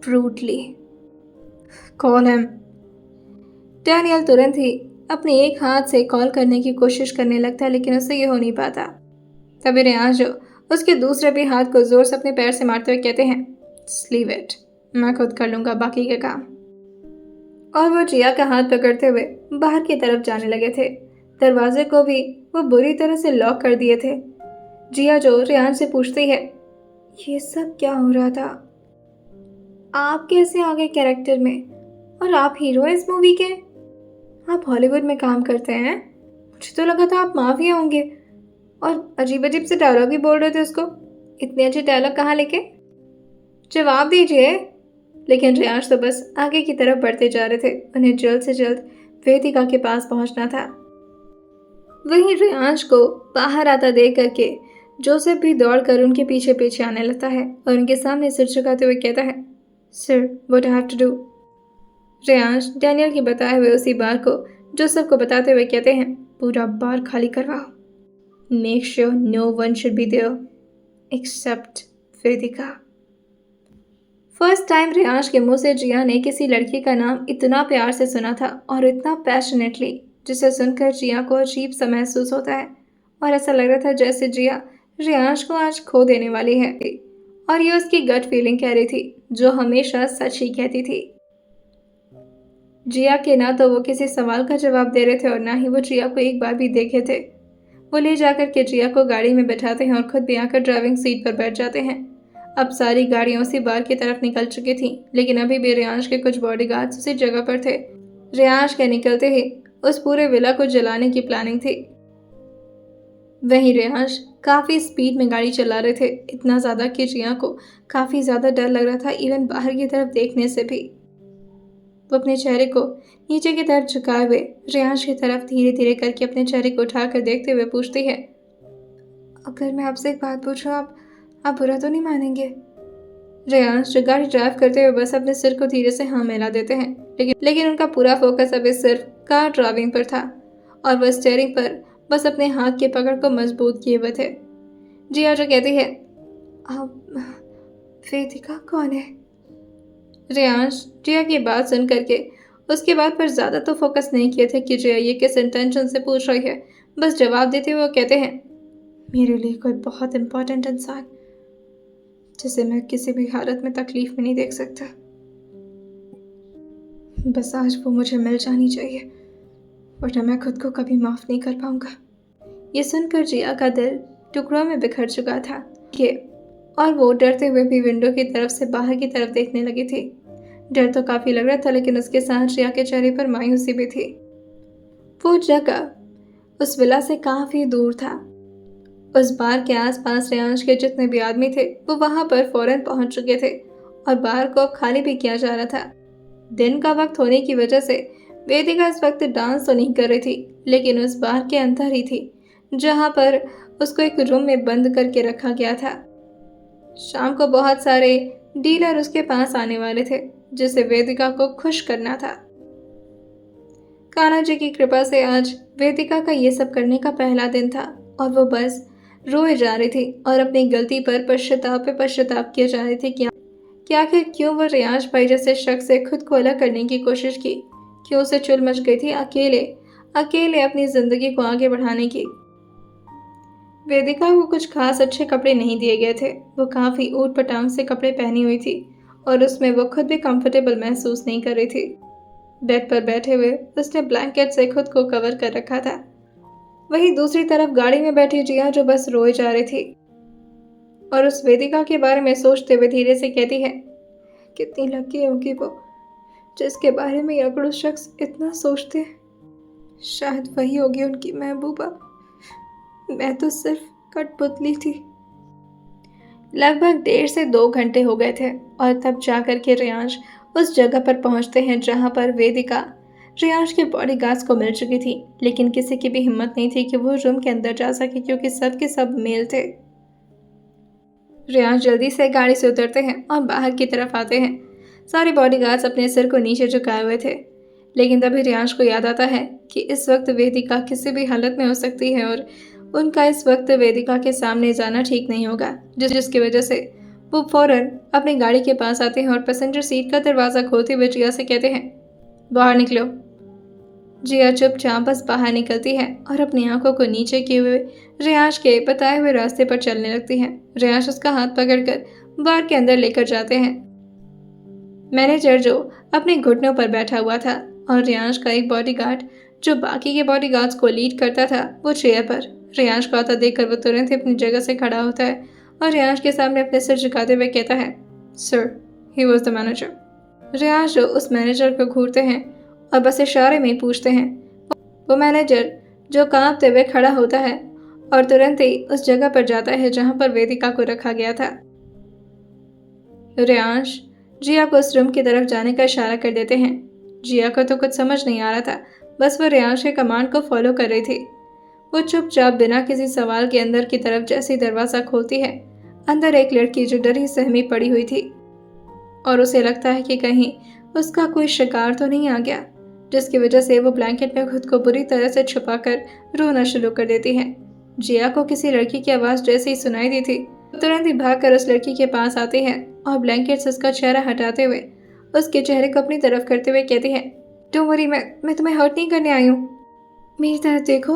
Speaker 1: brutally, call him. Daniel तुरंत ही अपने एक हाथ से कॉल करने की कोशिश करने लगता है, लेकिन उससे ये हो नहीं पाता। तभी रेयांश जो उसके दूसरे भी हाथ को जोर से अपने पैर से मारते हुए कहते हैं, लीव इट, मैं खुद कर लूँगा बाकी के काम। और वो जिया का हाथ पकड़ते हुए बाहर की तरफ जाने लगे थे। दरवाजे को भी वो बुरी तरह से लॉक कर दिए थे। जिया जो रेयांश से पूछती है, ये सब क्या हो रहा था? आप कैसे आ गए कैरेक्टर में? और आप हीरो हैं इस मूवी के? आप हॉलीवुड में काम करते हैं? मुझे तो लगा था आप माफिया होंगे। और अजीब अजीब से डायलॉग भी बोल रहे थे उसको। इतने अच्छे डायलॉग कहाँ लेके? जवाब दीजिए। लेकिन रेयांश तो बस आगे की तरफ बढ़ते जा रहे थे। उन्हें जल्द से जल्द वेदिका के पास पहुंचना था। वहीं रेयांश को बाहर आता देख करके जोसेफ भी दौड़कर उनके पीछे पीछे आने लगता है और उनके सामने सिर झुकाते हुए कहता है, sir, what I have to do? Reyansh Daniel के बताए हुए उसी बार को जोसेफ को बताते हुए कहते हैं, पूरा बार खाली करवाओ। Make sure no one should be there except Vedika. First time Reyansh के मुंह से जिया ने किसी लड़की का नाम इतना प्यार से सुना था और इतना पैशनेटली, जिसे सुनकर जिया को अजीब सा महसूस होता है और ऐसा लग रहा था जैसे जिया रेयांश को आज खो देने वाली है। और ये उसकी गट फीलिंग कह रही थी, जो हमेशा सच ही कहती थी। जिया के ना तो वो किसी सवाल का जवाब दे रहे थे और ना ही वो जिया को एक बार भी देखे थे। वो ले जाकर के जिया को गाड़ी में बैठाते हैं और खुद भी आकर ड्राइविंग सीट पर बैठ जाते हैं अब सारी गाड़ियां उसी बार की तरफ निकल चुकी थीं, लेकिन अभी भी रेयांश के कुछ बॉडीगार्ड्स उसी जगह पर थे। रेयांश के निकलते ही उस पूरे विला को जलाने की प्लानिंग थी। वहीं रेयांश काफ़ी स्पीड में गाड़ी चला रहे थे, इतना ज़्यादा कि जिया को काफ़ी ज़्यादा डर लग रहा था, इवन बाहर की तरफ देखने से भी। वो अपने चेहरे को नीचे की तरफ झुकाए हुए रेयांश की तरफ धीरे धीरे करके अपने चेहरे को उठाकर देखते हुए पूछती है, अगर मैं आपसे एक बात पूछूं, आप बुरा तो नहीं मानेंगे? रेयांश जो गाड़ी ड्राइव करते हुए बस अपने सिर को धीरे से हाँ मिला देते हैं, लेकिन उनका पूरा फोकस अभी सिर्फ कार ड्राइविंग पर था और वह स्टीयरिंग पर बस अपने हाथ की पकड़ को मजबूत किए हुए थे। जिया जो कहती है, वेदिका कौन है? रेयांश जिया की बात सुन करके उसके बात पर ज़्यादा तो फोकस नहीं किए थे कि जिया ये किस इंटेंशन से पूछ रही है। बस जवाब देते हुए वो कहते हैं, मेरे लिए कोई बहुत इम्पोर्टेंट इंसान जिसे मैं किसी भी हालत में तकलीफ में नहीं देख सकता। बस आज वो मुझे मिल जानी चाहिए, वरना मैं खुद को कभी माफ़ नहीं कर पाऊंगा। ये सुनकर जिया का दिल टुकड़ों में बिखर चुका था और वो डरते हुए भी विंडो की तरफ से बाहर की तरफ देखने लगी थी। डर तो काफ़ी लग रहा था, लेकिन उसके साथ जिया के चेहरे पर मायूसी भी थी। वो जगह उस विला से काफ़ी दूर था। उस बार के आसपास रेयांश के जितने भी आदमी थे वो वहां पर फौरन पहुंच चुके थे और बार को अब खाली भी किया जा रहा था। दिन का वक्त होने की वजह से वेदिका इस वक्त डांस तो नहीं कर रही थी, लेकिन उस बार के अंदर ही थी जहां पर उसको एक रूम में बंद करके रखा गया था। शाम को बहुत सारे डीलर उसके पास आने वाले थे जिसे वेदिका को खुश करना था। कान्हा जी की कृपा से आज वेदिका का ये सब करने का पहला दिन था और वो बस रोए जा रही थी और अपनी गलती पर पश्चाताप पे पश्चाताप किए जा रही थी कि आखिर क्यों वो रेयांश भाई जैसे शख्स से खुद को अलग करने की कोशिश की, क्यों उसे चुल मच गई थी अकेले अपनी जिंदगी को आगे बढ़ाने की। वेदिका को कुछ खास अच्छे कपड़े नहीं दिए गए थे। वो काफ़ी ऊट पटांग से कपड़े पहनी हुई थी और उसमें वो खुद भी कंफर्टेबल महसूस नहीं कर रही थी। बेड पर बैठे हुए उसने ब्लैंकेट से खुद को कवर कर रखा था। वहीं दूसरी तरफ गाड़ी में बैठी जिया जो बस रोए जा रही थी और उस वेदिका के बारे में सोचते हुए धीरे से कहती है, कितनी लकी होगी वो जिसके बारे में अकड़ू शख्स इतना सोचते हैं। शायद वही होगी उनकी महबूबा। मैं तो सिर्फ कठपुतली थी। लगभग 1.5 से 2 घंटे हो गए थे और तब जाकर के रेयांश उस जगह पर पहुंचते हैं जहां पर वेदिका रेयांश के बॉडीगार्ड्स को मिल चुकी थी, लेकिन किसी की भी हिम्मत नहीं थी कि वो रूम के अंदर जा सके क्योंकि सब के सब मेल थे। रेयांश जल्दी से गाड़ी से उतरते हैं और बाहर की तरफ आते हैं। सारे बॉडीगार्ड्स अपने सिर को नीचे झुकाए हुए थे, लेकिन तभी रेयांश को याद आता है कि इस वक्त वेदिका किसी भी हालत में हो सकती है और उनका इस वक्त वेदिका के सामने जाना ठीक नहीं होगा, जिसकी वजह से वो फौरन अपनी गाड़ी के पास आते हैं और पैसेंजर सीट का दरवाज़ा खोलते हुए जिया से कहते हैं, बाहर निकलो। जिया चुपचाप बस बाहर निकलती है और अपनी आंखों को नीचे किए हुए रेयांश के बताए हुए रास्ते पर चलने लगती है। रेयांश उसका हाथ पकड़कर बार के अंदर लेकर जाते हैं। मैनेजर जो अपने घुटनों पर बैठा हुआ था और रेयांश का एक बॉडीगार्ड जो बाकी के बॉडीगार्ड्स को लीड करता था वो चेयर पर। रेयांश को आता देखकर वो तुरंत ही अपनी जगह से खड़ा होता है और रेयांश के सामने अपने सिर झुकाते हुए कहता है, sir, he was the manager. Reyansh जो उस मैनेजर को घूरते हैं और बस इशारे में पूछते हैं। वो मैनेजर जो कांपते हुए खड़ा होता है और तुरंत ही उस जगह पर जाता है जहां पर वेदिका को रखा गया था। रेयांश जिया को उस रूम की तरफ जाने का इशारा कर देते हैं। जिया को तो कुछ समझ नहीं आ रहा था, बस वो रेयांश के कमांड को फॉलो कर रही थी। वो चुपचाप बिना किसी सवाल के अंदर की तरफ जैसे ही दरवाज़ा खोलती है, अंदर एक लड़की जो डरी सहमी पड़ी हुई थी और उसे लगता है कि कहीं उसका कोई शिकार तो नहीं आ गया, जिसकी वजह से वो ब्लैंकेट में खुद को बुरी तरह से छुपाकर रोना शुरू कर देती है। जिया को किसी लड़की की आवाज़ जैसे ही सुनाई दी थी, तुरंत ही भागकर उस लड़की के पास आती है और ब्लैंकेट से उसका चेहरा हटाते हुए उसके चेहरे को अपनी तरफ करते हुए कहती है, डोंट वरी, मैं तुम्हें हर्ट नहीं करने आई हूँ, मेरी तरफ देखो।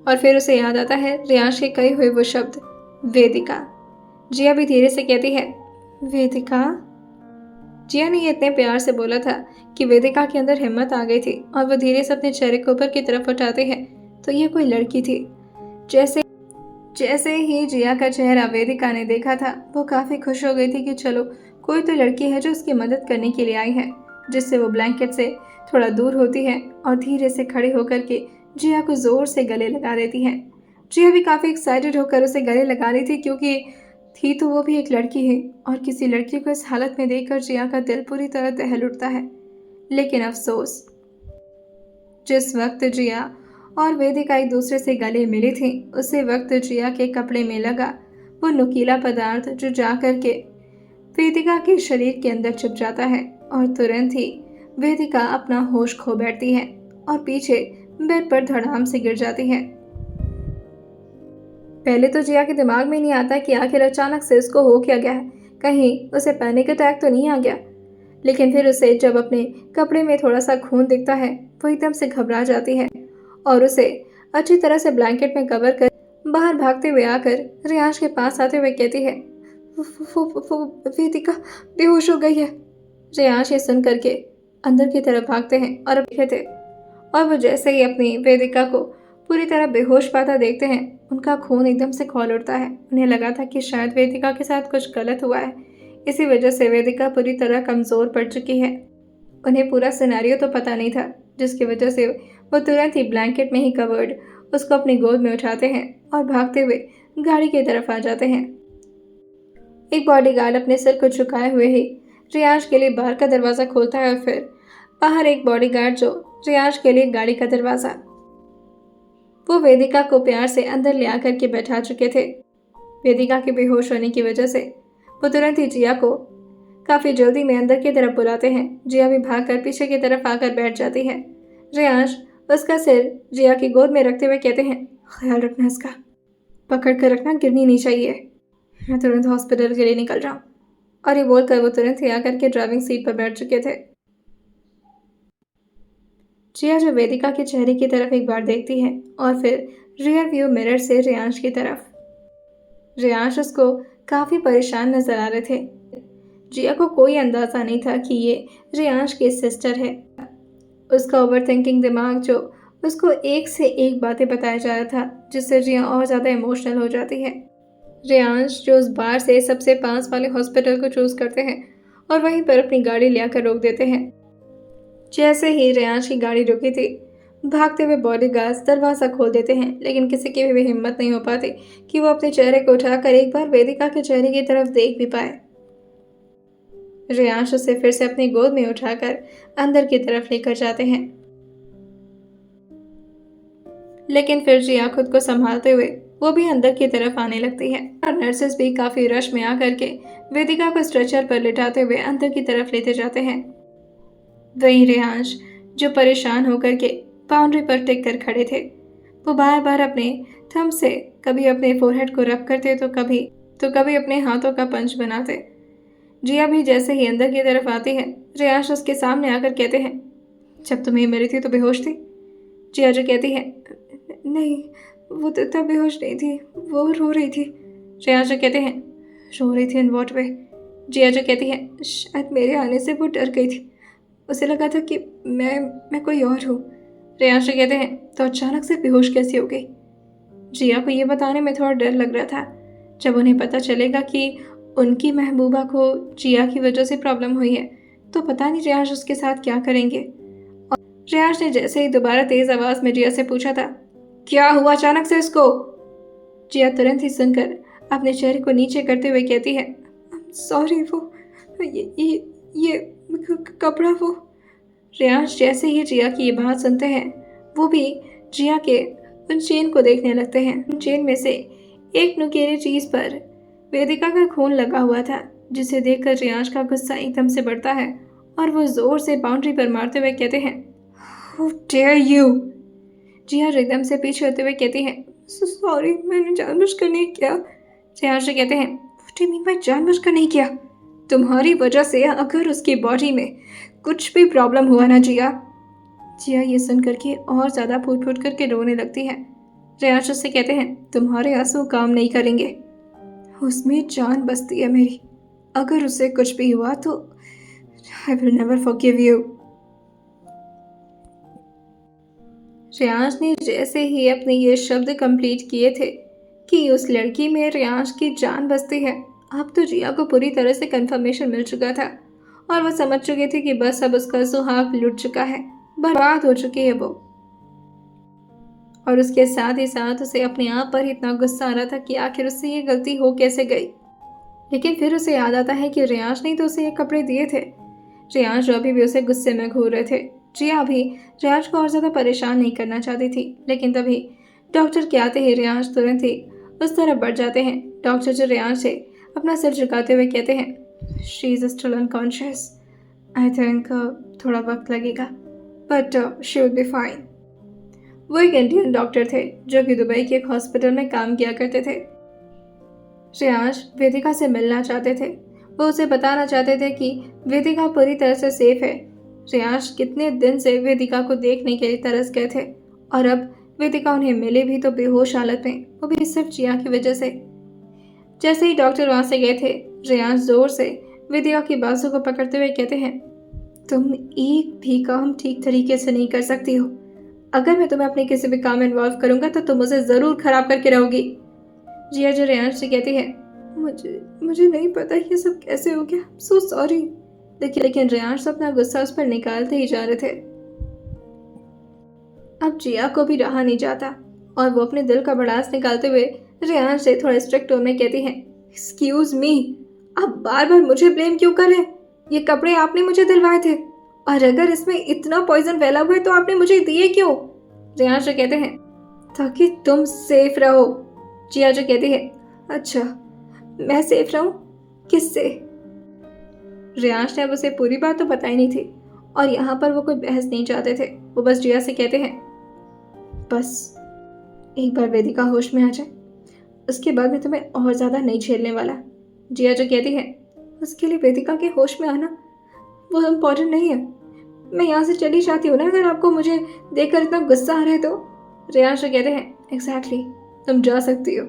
Speaker 1: और फिर उसे याद आता है रेयांश के कहे हुए वो शब्द, वेदिका। जिया भी धीरे से कहती है, वेदिका। जिया ने ये इतने प्यार से बोला था कि वेदिका के अंदर हिम्मत आ गई थी और वो धीरे से अपने चेहरे को ऊपर की तरफ उठाते हैं तो ये कोई लड़की थी। जैसे ही जिया का चेहरा वेदिका ने देखा था, वो काफी खुश हो गई थी कि चलो कोई तो लड़की है जो उसकी मदद करने के लिए आई है। जिससे वो ब्लैंकेट से थोड़ा दूर होती है और धीरे से खड़े होकर के जिया को जोर से गले लगा देती है। जिया भी काफी एक्साइटेड होकर उसे गले लगा रही थी, क्योंकि थी तो वो भी एक लड़की है और किसी लड़की को इस हालत में देखकर जिया का दिल पूरी तरह दहल उठता है। लेकिन अफसोस, जिस वक्त जिया और वेदिका एक दूसरे से गले मिली थी, उसी वक्त जिया के कपड़े में लगा वो नुकीला पदार्थ जो जाकर के वेदिका के शरीर के अंदर छुप जाता है और तुरंत ही वेदिका अपना होश खो बैठती है और पीछे बेड पर धड़ाम से गिर जाती है। पहले तो जिया के दिमाग में नहीं आता कि आखिर अचानक से उसको हो क्या गया है, कहीं उसे पैनिक अटैक तो नहीं आ गया। लेकिन फिर उसे जब अपने कपड़े में थोड़ा सा खून दिखता है, वो एकदम से घबरा जाती है और उसे अच्छी तरह से ब्लैंकेट में कवर कर बाहर भागते हुए आकर रियांश के पास आते हुए कहती है, वो वेदिका बेहोश हो गई है। रियांश ये सुन करके अंदर की तरफ भागते हैं और अब थे और वो जैसे ही अपनी वेदिका को पूरी तरह बेहोश पाता देखते हैं, उनका खून एकदम से खौल उठता है। उन्हें लगा था कि शायद वेदिका के साथ कुछ गलत हुआ है, इसी वजह से वेदिका पूरी तरह कमज़ोर पड़ चुकी है। उन्हें पूरा सिनेरियो तो पता नहीं था, जिसकी वजह से वो तुरंत ही ब्लैंकेट में ही कवर्ड उसको अपनी गोद में उठाते हैं और भागते हुए गाड़ी की तरफ आ जाते हैं। एक बॉडीगार्ड अपने सिर को झुकाए हुए ही रियांश के लिए बाहर का दरवाज़ा खोलता है और फिर बाहर एक बॉडीगार्ड जो रियांश के लिए गाड़ी का दरवाज़ा वो वेदिका को प्यार से अंदर ले आकर के बैठा चुके थे। वेदिका के बेहोश होने की वजह से वो तुरंत ही जिया को काफ़ी जल्दी में अंदर की तरफ बुलाते हैं। जिया भी भागकर पीछे की तरफ आकर बैठ जाती है। रियांश उसका सिर जिया की गोद में रखते हुए कहते हैं, ख्याल रखना, इसका पकड़ कर रखना, गिरनी नहीं चाहिए। मैं तुरंत हॉस्पिटल के लिए निकल रहा हूँ। और ये बोलकर वो तुरंत ही आकर के ड्राइविंग सीट पर बैठ चुके थे। जिया जो वेदिका के चेहरे की तरफ एक बार देखती है और फिर रियर व्यू मिरर से रियांश की तरफ। रियांश उसको काफ़ी परेशान नजर आ रहे थे। जिया को कोई अंदाज़ा नहीं था कि ये रियांश की सिस्टर है। उसका ओवरथिंकिंग दिमाग जो उसको एक से एक बातें बताया जा रहा था, जिससे जिया और ज़्यादा इमोशनल हो जाती है। रियांश जो उस बार से सबसे पास वाले हॉस्पिटल को चूज़ करते हैं और वहीं पर अपनी गाड़ी ले आकर रोक देते हैं। जैसे ही रियांश की गाड़ी रुकी थी, भागते हुए बॉडीगार्ड्स दरवाज़ा खोल देते हैं, लेकिन किसी की भी हिम्मत नहीं हो पाती कि वो अपने चेहरे को उठाकर एक बार वेदिका के चेहरे की तरफ देख भी पाए। रियांश उसे फिर से अपनी गोद में उठाकर अंदर की तरफ लेकर जाते हैं, लेकिन फिर जिया खुद को संभालते हुए वो भी अंदर की तरफ आने लगती है और नर्सेस भी काफी रश में आकर के वेदिका को स्ट्रेचर पर लिटाते हुए अंदर की तरफ लेते जाते हैं। वही रियांश जो परेशान होकर के बाउंड्री पर टिक कर खड़े थे, वो बार बार अपने थंब से कभी अपने फोरहेड को रब करते तो कभी अपने हाथों का पंच बनाते। जिया भी जैसे ही अंदर की तरफ आती है, रियांश उसके सामने आकर कहते हैं, जब तुम्हें मेरी थी तो बेहोश थी। जिया जो कहती है, नहीं, वो तो तब बेहोश नहीं थी, वो रो रही थी। रियांश जो कहते हैं, रो रही थी इन व्हाट वे? जिया जो कहती है, शायद मेरे आने से वो डर गई थी, उसे लगा था कि मैं कोई और हूँ। रियांश कहते हैं, तो अचानक से बेहोश कैसी हो गई? जिया को ये बताने में थोड़ा डर लग रहा था। जब उन्हें पता चलेगा कि उनकी महबूबा को जिया की वजह से प्रॉब्लम हुई है, तो पता नहीं रियांश उसके साथ क्या करेंगे। और रियांश ने जैसे ही दोबारा तेज आवाज में जिया से पूछा था, क्या हुआ अचानक से इसको? जिया तुरंत ही सुनकर अपने चेहरे को नीचे करते हुए कहती है, सॉरी, वो ये कपड़ा वो। रियांश जैसे ही जिया की ये बात सुनते हैं, वो भी जिया के उन चेन को देखने लगते हैं। उन चेन में से एक नुकीली चीज पर वेदिका का खून लगा हुआ था, जिसे देखकर रियांश का गुस्सा एकदम से बढ़ता है और वो जोर से बाउंड्री पर मारते हुए कहते हैं, How dare you? जिया एकदम से पीछे होते हुए कहती है, सॉरी, मैंने जानबूझकर नहीं किया। रियांश कहते हैं, What do you mean by जानबूझकर नहीं किया? तुम्हारी वजह से अगर उसकी बॉडी में कुछ भी प्रॉब्लम हुआ ना जिया। जिया ये सुन करके और ज़्यादा फूट फूट करके रोने लगती है। रियांश उससे कहते हैं, तुम्हारे आंसू काम नहीं करेंगे, उसमें जान बसती है मेरी, अगर उसे कुछ भी हुआ तो I will never forgive you. Riyansh ने जैसे ही अपने ये शब्द कंप्लीट किए थे कि उस लड़की में रियांश की जान बसती है। अब तो जिया को पूरी तरह से कंफर्मेशन मिल चुका था और वो समझ चुकी थी कि बस अब उसका सुहाग लुट चुका है, बर्बाद हो चुकी है वो। और उसके साथ ही साथ उसे अपने आप पर इतना गुस्सा आ रहा था कि आखिर उससे ये गलती हो कैसे गई। लेकिन फिर उसे याद आता है कि रियांश ने तो उसे ये कपड़े दिए थे। रियांश जो अभी भी उसे गुस्से में घूर रहे थे। जिया भी रियांश को और ज़्यादा परेशान नहीं करना चाहती थी, लेकिन तभी डॉक्टर के आते ही रियांश तुरंत ही उस तरफ बढ़ जाते हैं। डॉक्टर जो रियांश से अपना सिर झुकाते हुए कहते हैं, she is still unconscious. I think थोड़ा वक्त लगेगा, but she will be fine. वो एक इंडियन डॉक्टर थे जो कि दुबई के एक हॉस्पिटल में काम किया करते थे। श्रेयांश वेदिका से मिलना चाहते थे। वो उसे बताना चाहते थे कि वेदिका पूरी तरह से सेफ है। श्रेयांश कितने दिन से वेदिका को देखने के लिए तरस गए थे और अब वेदिका उन्हें मिले भी तो बेहोश हालत में, वो भी सिर्फ जिया की वजह से। जैसे ही डॉक्टर वहां से गए थे, श्रेयांश जोर से वेदिका की बाजू को पकड़ते हुए कहते हैं, तुम एक भी काम ठीक तरीके से नहीं कर सकती हो। अगर मैं तुम्हें अपने किसी भी काम में इन्वॉल्व करूंगा तो तुम उसे जरूर खराब करके रहोगी। जिया जो रेयांश से कहती है, मुझे मुझे नहीं पता ये सब कैसे हो गया, सो सॉरी। लेकिन रेयांश अपना गुस्सा उस पर निकालते ही जा रहे थे। अब जिया को भी रहा नहीं जाता और वो अपने दिल का भड़ास निकालते हुए रेयांश से थोड़ा स्ट्रिक्ट टोन में कहती है, एक्सक्यूज मी, आप बार बार मुझे ब्लेम क्यों कर रहे हैं? ये कपड़े आपने मुझे दिलवाए थे और अगर इसमें इतना पॉइजन फैला हुआ है तो आपने मुझे दिए क्यों? रेयांश कहते हैं, ताकि तुम सेफ रहो। जिया जो कहती है, अच्छा मैं सेफ रहूं? किससे? रेयांश ने अब उसे पूरी बात तो बताई नहीं थी और यहाँ पर वो कोई बहस नहीं चाहते थे। वो बस जिया से कहते हैं, बस एक बार वेदिका होश में आ जाए, उसके बाद मैं तुम्हें और ज़्यादा नहीं झेलने वाला। जिया जो कहती है, उसके लिए वेदिका के होश में आना वो इम्पोर्टेंट नहीं है। मैं यहाँ से चली जाती हूँ ना, अगर आपको मुझे देखकर इतना गुस्सा आ रहा है तो। रेयांश कहते हैं, एग्जैक्टली, तुम जा सकती हो।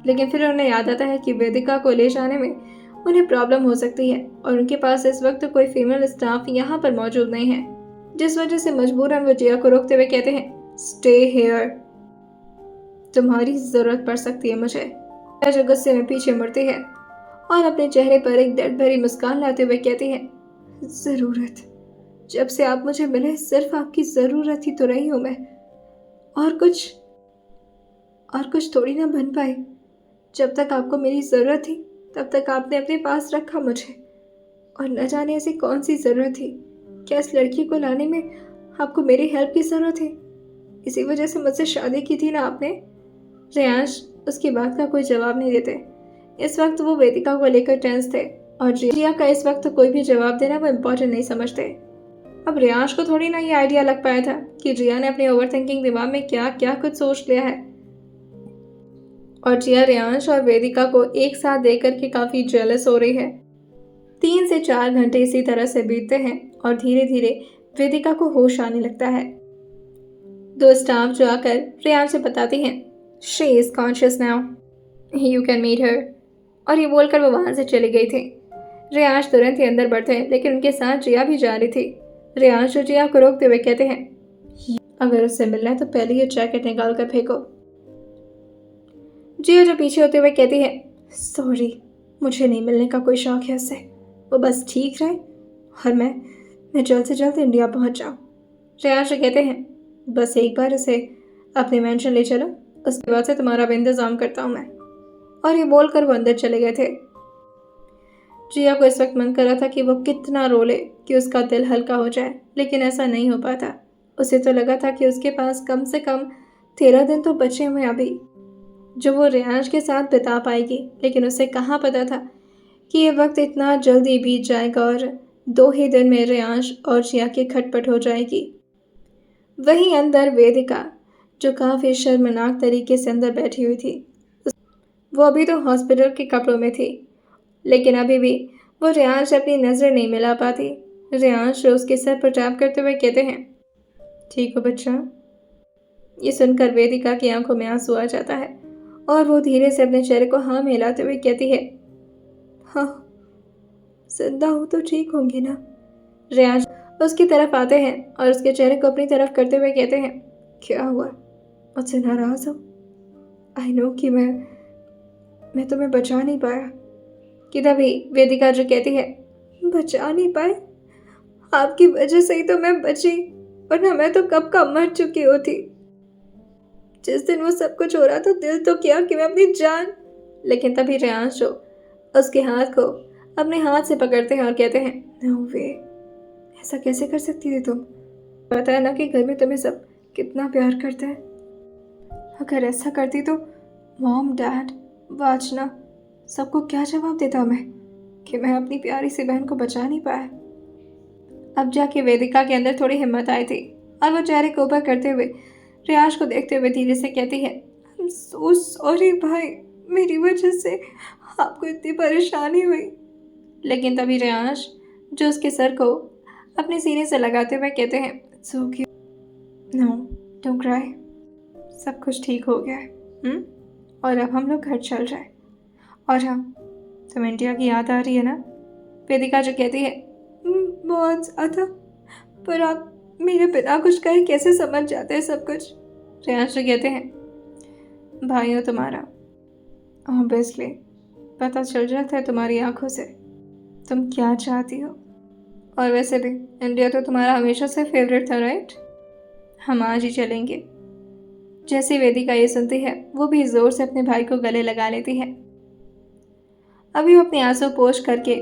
Speaker 1: लेकिन फिर उन्हें याद आता है कि वेदिका को ले जाने में उन्हें प्रॉब्लम हो सकती है और उनके पास इस वक्त कोई फीमेल स्टाफ यहाँ पर मौजूद नहीं है, जिस वजह से मजबूरन वो जिया को रोकते हुए कहते हैं, स्टे हेयर, तुम्हारी जरूरत पड़ सकती है मुझे। जो गुस्से में पीछे मुड़ती है और अपने चेहरे पर एक दर्द भरी मुस्कान लाते हुए कहती है, जरूरत, जब से आप मुझे मिले सिर्फ आपकी जरूरत ही तो रही हूं मैं, और कुछ थोड़ी ना बन पाई। जब तक आपको मेरी जरूरत थी तब तक आपने अपने पास रखा मुझे, और न जाने ऐसी कौन सी जरूरत थी, क्या इस लड़की को लाने में आपको मेरी हेल्प की जरूरत थी? इसी वजह से मुझसे शादी की थी ना आपने? रेयांश उसकी बात का कोई जवाब नहीं देते। इस वक्त वो वेदिका को लेकर टेंस थे और जिया का इस वक्त कोई भी जवाब देना वो इम्पोर्टेंट नहीं समझते। अब रेयांश को थोड़ी ना ये आइडिया लग पाया था कि जिया ने अपने ओवरथिंकिंग दिमाग में क्या क्या कुछ सोच लिया है, और जिया रेयांश और वेदिका को एक साथ देख करके काफी जेलस हो रही है। 3 से 4 घंटे इसी तरह से बीतते हैं और धीरे धीरे वेदिका को होश आने लगता है। 2 स्टाफ जो आकर रेयांश से बताती हैं, she is conscious now, you can meet her. और ये बोलकर वो वहां से चली गई थी। रेयांश तुरंत ही अंदर बढ़ते हैं, लेकिन उनके साथ जिया भी जा रही थी। रेयांश और जिया को रोकते हुए कहते हैं, अगर उससे मिलना है तो पहले ये जैकेट निकाल कर फेंको। जिया जो पीछे होते हुए कहती है, सॉरी, मुझे नहीं मिलने का कोई शौक है उससे, वो बस ठीक रहे और मैं जल्द से जल्द इंडिया पहुंच जाऊँ। रेयांश कहते हैं, बस एक बार उसे अपने मेंशन ले चलो, उसके बाद से तुम्हारा भी इंतजाम करता हूँ मैं। और ये बोलकर वो अंदर चले गए थे। जिया को इस वक्त मन कर रहा था कि वो कितना रो ले कि उसका दिल हल्का हो जाए, लेकिन ऐसा नहीं हो पाता। उसे तो लगा था कि उसके पास कम से कम 13 दिन तो बचे हुए अभी, जो वो रेयांश के साथ बिता पाएगी, लेकिन उसे कहाँ पता था कि ये वक्त इतना जल्दी बीत जाएगा और 2 ही दिन में रेयांश और जिया की खटपट हो जाएगी। वहीं अंदर वेदिका, जो काफ़ी शर्मनाक तरीके से अंदर बैठी हुई थी, वो अभी तो हॉस्पिटल के कपड़ों में थी, लेकिन अभी भी वो रेयांश से अपनी नज़र नहीं मिला पाती। रेयांश उसके सर पर टैप करते हुए कहते हैं, ठीक हो बच्चा? ये सुनकर वेदिका की आंखों में आंसू आ जाता है और वो धीरे से अपने चेहरे को हाँ में हिलाते हुए कहती है, हाँ, जिंदा हूँ तो ठीक होंगी ना? रेयांश उसकी तरफ आते हैं और उसके चेहरे को अपनी तरफ करते हुए कहते हैं, क्या हुआ, मुझसे नाराज हो? आई नो कि मैं तुम्हें बचा नहीं पाया। कि तभी वेदिका जो कहती है, बचा नहीं पाए? आपकी वजह से ही तो मैं बची, वरना मैं तो कब का मर चुकी होती। जिस दिन वो सब कुछ हो रहा था दिल तो किया कि मैं अपनी जान। लेकिन तभी रेयांश जो उसके हाथ को अपने हाथ से पकड़ते हैं और कहते हैं, नो वे, ऐसा कैसे कर सकती थी तुम? पता है ना कि घर में तुम्हें सब कितना प्यार करते हैं। अगर ऐसा करती तो मॉम, डैड, वाचना सबको क्या जवाब देता मैं कि मैं अपनी प्यारी सी बहन को बचा नहीं पाया। अब जाके वेदिका के अंदर थोड़ी हिम्मत आई थी और वो चेहरे को ऊपर करते हुए रियाज को देखते हुए धीरे से कहती है, आई एम सो सॉरी भाई, मेरी वजह से आपको इतनी परेशानी हुई। लेकिन तभी रियाज जो उसके सर को अपने सीने से लगाते हुए कहते हैं, it's okay, no don't cry, सब कुछ ठीक हो गया है। और अब हम लोग घर चल रहे हैं। और हाँ, तुम्हें इंडिया की याद आ रही है ना? वेदिका जो कहती है, बहुत ज़्यादा, पर आप मेरे बिना कुछ कहे कैसे समझ जाते हैं सब कुछ? रियांश जो कहते हैं, भाई हो तुम्हारा, ऑब्वियसली पता चल जाता है तुम्हारी आंखों से तुम क्या चाहती हो। और वैसे भी इंडिया तो तुम्हारा हमेशा से फेवरेट था, राइट? हम आज ही चलेंगे। जैसे वेदिका ये सुनती है वो भी जोर से अपने भाई को गले लगा लेती है। अभी वो अपने आंसू पोंछ करके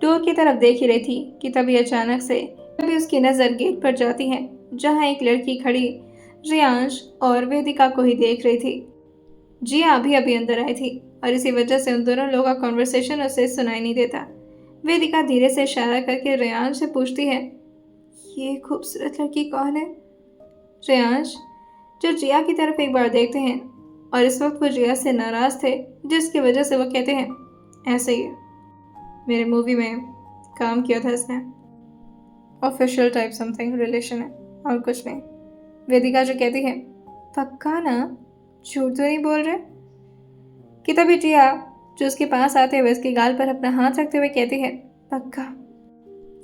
Speaker 1: डोर की तरफ देख ही रही थी कि तभी अचानक से उसकी नज़र गेट पर जाती है, जहां एक लड़की खड़ी रियांश और वेदिका को ही देख रही थी। जिया अभी अभी अंदर आई थी और इसी वजह से उन दोनों लोगों का कॉन्वर्सेशन उसे सुनाई नहीं देता। वेदिका धीरे से इशारा करके रियांश से पूछती है, ये खूबसूरत लड़की कौन है? रियांश जो जिया की तरफ एक बार देखते हैं और इस वक्त वो जिया से नाराज थे, जिसकी वजह से वो कहते हैं, ऐसे ही है, मेरे मूवी में काम किया था इसने, ऑफिशियल टाइप समथिंग रिलेशन है और कुछ नहीं। वेदिका जो कहती है, पक्का ना, झूठ तो नहीं बोल रहे? कि तभी जिया जो उसके पास आते हुए उसके गाल पर अपना हाथ रखते हुए कहती है, पक्का,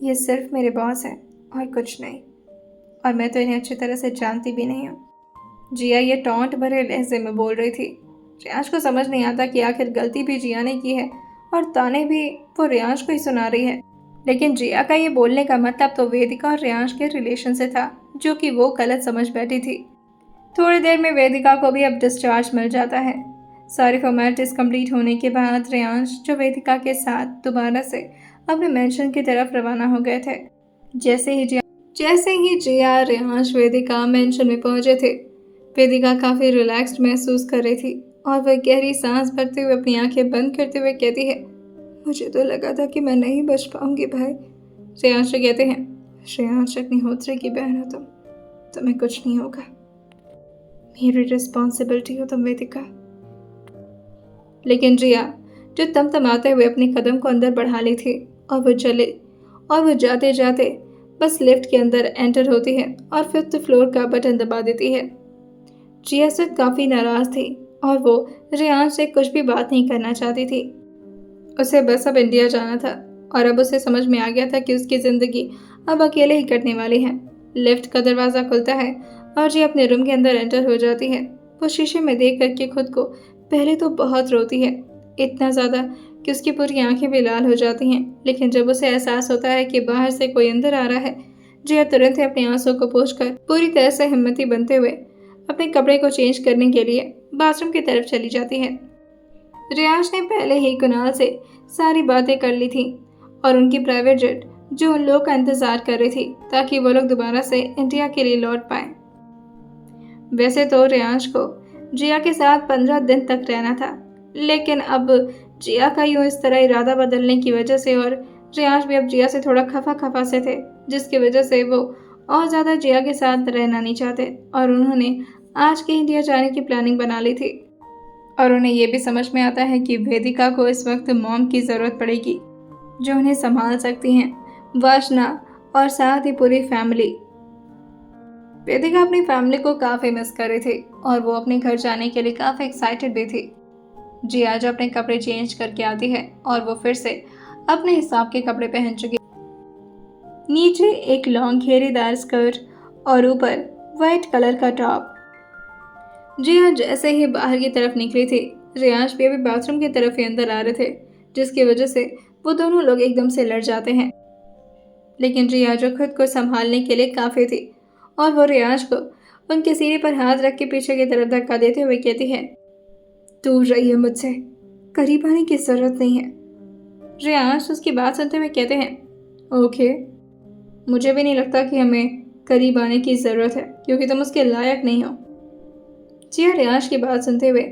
Speaker 1: ये सिर्फ मेरे बॉस है और कुछ नहीं, और मैं तो इन्हें अच्छी तरह से जानती भी नहीं हूँ। जिया ये टॉन्ट भरे लहजे में बोल रही थी। रियांश को समझ नहीं आता कि आखिर गलती भी जिया ने की है और ताने भी वो रियांश को ही सुना रही है। लेकिन जिया का ये बोलने का मतलब तो वेदिका और रियांश के रिलेशन से था, जो कि वो गलत समझ बैठी थी। थोड़ी देर में वेदिका को भी अब डिस्चार्ज मिल जाता है। सारी फॉर्मेलिटीज कंप्लीट होने के बाद रियांश जो वेदिका के साथ दोबारा से अपने मेंशन की तरफ रवाना हो गए थे। जैसे ही जिया रियांश वेदिका मेंशन में पहुंचे थे, वेदिका काफ़ी रिलैक्स्ड महसूस कर रही थी और वह गहरी सांस भरते हुए अपनी आंखें बंद करते हुए कहती है, मुझे तो लगा था कि मैं नहीं बच पाऊंगी भाई। श्रेयांश कहते हैं, श्रेयांश अग्निहोत्री की बहन हो तुम, तुम्हें कुछ नहीं होगा, मेरी रिस्पॉन्सिबिलिटी हो तुम वेदिका। लेकिन जिया जो तमतमाते हुए अपने कदम को अंदर बढ़ा ली थी और वो जाते जाते बस लिफ्ट के अंदर एंटर होती है और 5th फ्लोर का बटन दबा देती है। जिया से काफ़ी नाराज़ थी और वो रियांश से कुछ भी बात नहीं करना चाहती थी। उसे बस अब इंडिया जाना था और अब उसे समझ में आ गया था कि उसकी ज़िंदगी अब अकेले ही कटने वाली है। लिफ्ट का दरवाज़ा खुलता है और जिया अपने रूम के अंदर एंटर हो जाती है। वो शीशे में देख करके खुद को पहले तो बहुत रोती है, इतना ज़्यादा कि उसकी पूरी आंखें भी लाल हो जाती हैं। लेकिन जब उसे एहसास होता है कि बाहर से कोई अंदर आ रहा है, जिया तुरंत ही अपने आंसू को पोंछकर पूरी तरह से हिम्मती बनते हुए अपने कपड़े को चेंज करने के लिए बाथरूम की तरफ चली जाती है। रियांश ने पहले ही कुणाल से सारी बातें कर ली थी और उनकी प्राइवेट जेट जो उन लोगों का इंतजार कर रही थी ताकि वो लोग दोबारा से इंडिया के लिए लौट पाएं। वैसे तो रियांश को जिया के साथ 15 दिन तक रहना था, लेकिन अब जिया का यूं इस तरह इरादा बदलने की वजह से और रियांश भी अब जिया से थोड़ा खफा से थे, जिसकी वजह से वो और ज़्यादा जिया के साथ रहना नहीं चाहते और उन्होंने आज के इंडिया जाने की प्लानिंग बना ली थी। और उन्हें यह भी समझ में आता है कि वेदिका को इस वक्त मॉम की ज़रूरत पड़ेगी जो उन्हें संभाल सकती हैं, वासना और साथ ही पूरी फैमिली। वेदिका अपनी फैमिली को काफ़ी मिस कर रही थी और वो अपने घर जाने के लिए काफ़ी एक्साइटेड भी थी। जी आज अपने कपड़े चेंज करके आती है और वो फिर से अपने हिसाब के कपड़े पहन चुकी, नीचे एक लॉन्ग घेरेदार स्कर्ट और ऊपर वाइट कलर का टॉप। जिया जैसे ही बाहर की तरफ निकली थी, रियांश भी अभी बाथरूम की तरफ ही अंदर आ रहे थे, जिसकी वजह से वो दोनों लोग एकदम से लड़ जाते हैं। लेकिन रिया जो खुद को संभालने के लिए काफी थी और वो रियांश को उनके सीने पर हाथ रख के पीछे की तरफ धक्का देते हुए कहती है, दूर रहिए मुझसे, करीब आने की जरूरत नहीं है। रियांश उसकी बात सुनते हुए कहते हैं, ओके, मुझे भी नहीं लगता कि हमें करीब आने की जरूरत है क्योंकि तुम उसके लायक नहीं हो। जिया रियांश की बात सुनते हुए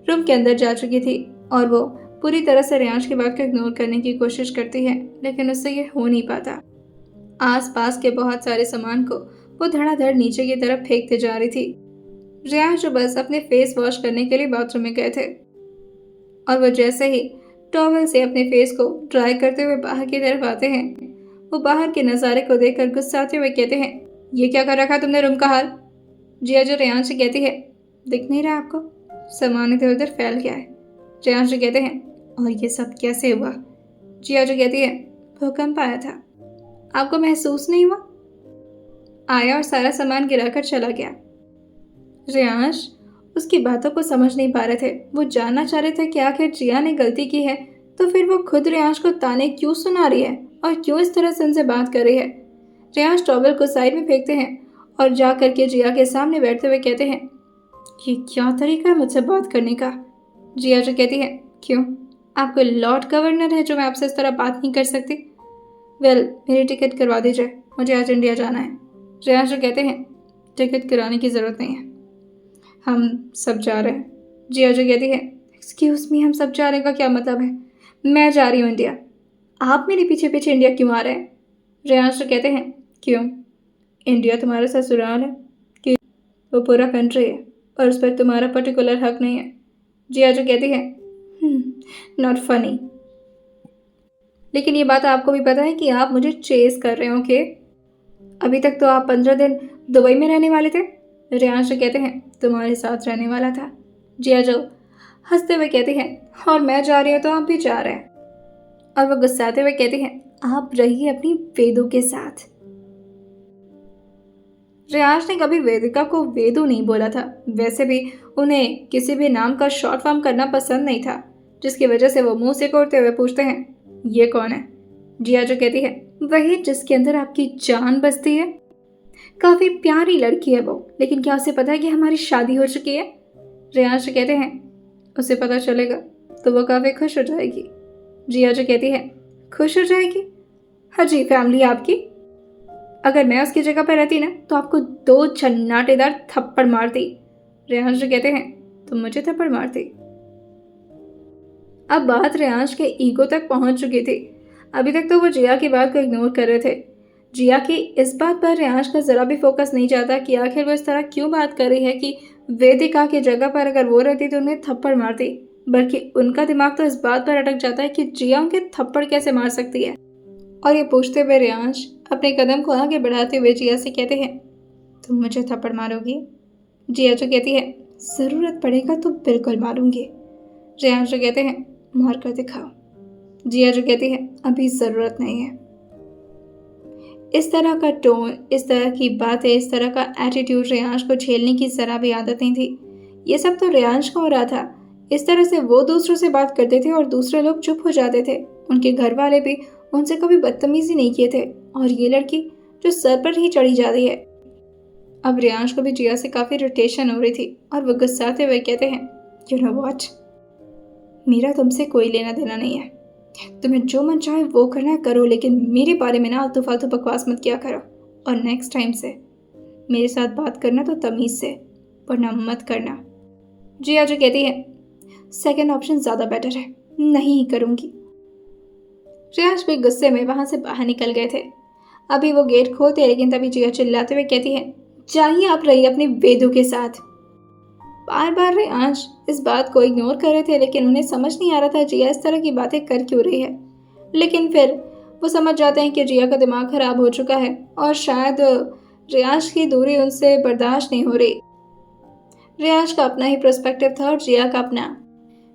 Speaker 1: रूम के अंदर जा चुकी थी और वो पूरी तरह से रियांश की बात को इग्नोर करने की कोशिश करती है, लेकिन उससे ये हो नहीं पाता। आसपास के बहुत सारे सामान को वो धड़ाधड़ नीचे की तरफ फेंकते जा रही थी। रियांश जो बस अपने फेस वॉश करने के लिए बाथरूम में गए थे और वो जैसे ही टॉवल से अपने फेस को ड्राई करते हुए बाहर की तरफ आते हैं, वो बाहर के नज़ारे को देखकर गुस्साते हुए कहते हैं, ये क्या कर रखा तुमने रूम का हाल। जिया जो रियांश से कहती है, दिख नहीं रहा आपको, सामान इधर उधर फैल गया है। रियांश जो कहते हैं, और ये सब कैसे हुआ। जिया जो कहती है, भूकंप आया था, आपको महसूस नहीं हुआ। आया और सारा सामान गिराकर चला गया। रियांश उसकी बातों को समझ नहीं पा रहे थे। वो जानना चाह रहे थे कि आखिर जिया ने गलती की है तो फिर वो खुद रियांश को ताने क्यों सुना रही है और क्यों इस तरह से उनसे बात कर रही है। रियांश टॉवल को साइड में फेंकते हैं और जा करके जिया के सामने बैठते हुए कहते हैं, ये क्या तरीका है मुझसे बात करने का। जिया जो कहती है, क्यों, आपको लॉर्ड गवर्नर है जो मैं आपसे इस तरह बात नहीं कर सकती। वेल, मेरी टिकट करवा दीजिए, मुझे आज इंडिया जाना है। रियांश जो कहते हैं, टिकट कराने की ज़रूरत नहीं है, हम सब जा रहे हैं। जिया जो कहती है, एक्सक्यूज़ मी, हम सब जा रहे हैं का क्या मतलब है। मैं जा रही हूँ इंडिया, आप मेरे पीछे पीछे इंडिया क्यों आ रहे हैं। रियांश जो कहते हैं, क्यों, इंडिया तुम्हारा ससुराल है कि वो पूरा कंट्री है और उस पर तुम्हारा पर्टिकुलर हक नहीं है। जिया जो कहती है, नॉट फनी, लेकिन ये बात आपको भी पता है कि आप मुझे चेस कर रहे हो। के अभी तक तो आप 15 दिन दुबई में रहने वाले थे। रियांश जो कहते हैं, तुम्हारे साथ रहने वाला था। जिया जो हंसते हुए कहती है, और मैं जा रही हूँ तो आप भी जा रहे हैं। और वो गुस्साते हुए कहती है, आप रहिए अपनी वेदू के साथ। रियांश ने कभी वेदिका को वेदू नहीं बोला था। वैसे भी उन्हें किसी भी नाम का शॉर्ट फॉर्म करना पसंद नहीं था, जिसकी वजह से वो मुंह सिकोड़ते हुए पूछते हैं, ये कौन है। जिया जो कहती है, वही जिसके अंदर आपकी जान बसती है। काफी प्यारी लड़की है वो, लेकिन क्या उसे पता है कि हमारी शादी हो चुकी है। रियांश कहते हैं, उसे पता चलेगा तो वो काफी खुश हो जाएगी। जिया जो कहती है, खुश हो जाएगी, अजीब फैमिली आपकी। अगर मैं उसकी जगह पर रहती ना तो आपको 2 छन्नाटेदार थप्पड़ मारती। रियांश जो कहते हैं, तुम मुझे थप्पड़ मारती। अब बात रियांश के ईगो तक पहुंच चुकी थी। अभी तक तो वो जिया की बात को इग्नोर कर रहे थे। जिया की इस बात पर रियांश का जरा भी फोकस नहीं जाता कि आखिर वो इस तरह क्यों बात कर रही है कि वेदिका की जगह पर अगर वो रहती तो उन्हें थप्पड़ मारती, बल्कि उनका दिमाग तो इस बात पर अटक जाता है कि जिया उनके थप्पड़ कैसे मार सकती है। और ये पूछते हुए रियांश अपने कदम को आगे बढ़ाते हुए जिया से कहते हैं, तुम मुझे थप्पड़ मारोगी। जिया जो कहती है, ज़रूरत पड़ेगा तो बिल्कुल मारूंगी। रियांश जो कहते हैं, मार कर दिखाओ। जिया जो कहती है, अभी ज़रूरत नहीं है। इस तरह का टोन, इस तरह की बातें, इस तरह का एटीट्यूड रियांश को झेलने की ज़रा भी आदत नहीं थी। ये सब तो रियांश को हो रहा था। इस तरह से वो दूसरों से बात करते थे और दूसरे लोग चुप हो जाते थे। उनके घर वाले भी उनसे कभी बदतमीजी नहीं किए थे, और ये लड़की जो सर पर ही चढ़ी जा रही है। अब रियांश को भी जिया से काफ़ी इरिटेशन हो रही थी और वो गुस्साते हुए कहते हैं, यू नो व्हाट, मेरा तुमसे कोई लेना देना नहीं है। तुम्हें जो मन चाहे वो करना करो, लेकिन मेरे बारे में ना आलतू फालतू बकवास मत किया करो। और नेक्स्ट टाइम से मेरे साथ बात करना तो तमीज़ से, वरना मत करना। जिया जो कहती है, सेकंड ऑप्शन ज़्यादा बेटर है, नहीं ही करूँगी। रियांश भी गुस्से में वहाँ से बाहर निकल गए थे। अभी वो गेट खोलते, लेकिन तभी जिया चिल्लाते हुए कहती है, जाइए आप रहिए अपने वेदू के साथ। बार बार रियांश इस बात को इग्नोर कर रहे थे, लेकिन उन्हें समझ नहीं आ रहा था जिया इस तरह की बातें कर क्यों रही है। लेकिन फिर वो समझ जाते हैं कि जिया का दिमाग खराब हो चुका है और शायद रियांश की दूरी उनसे बर्दाश्त नहीं हो रही। रियांश का अपना ही पर्सपेक्टिव था और जिया का अपना।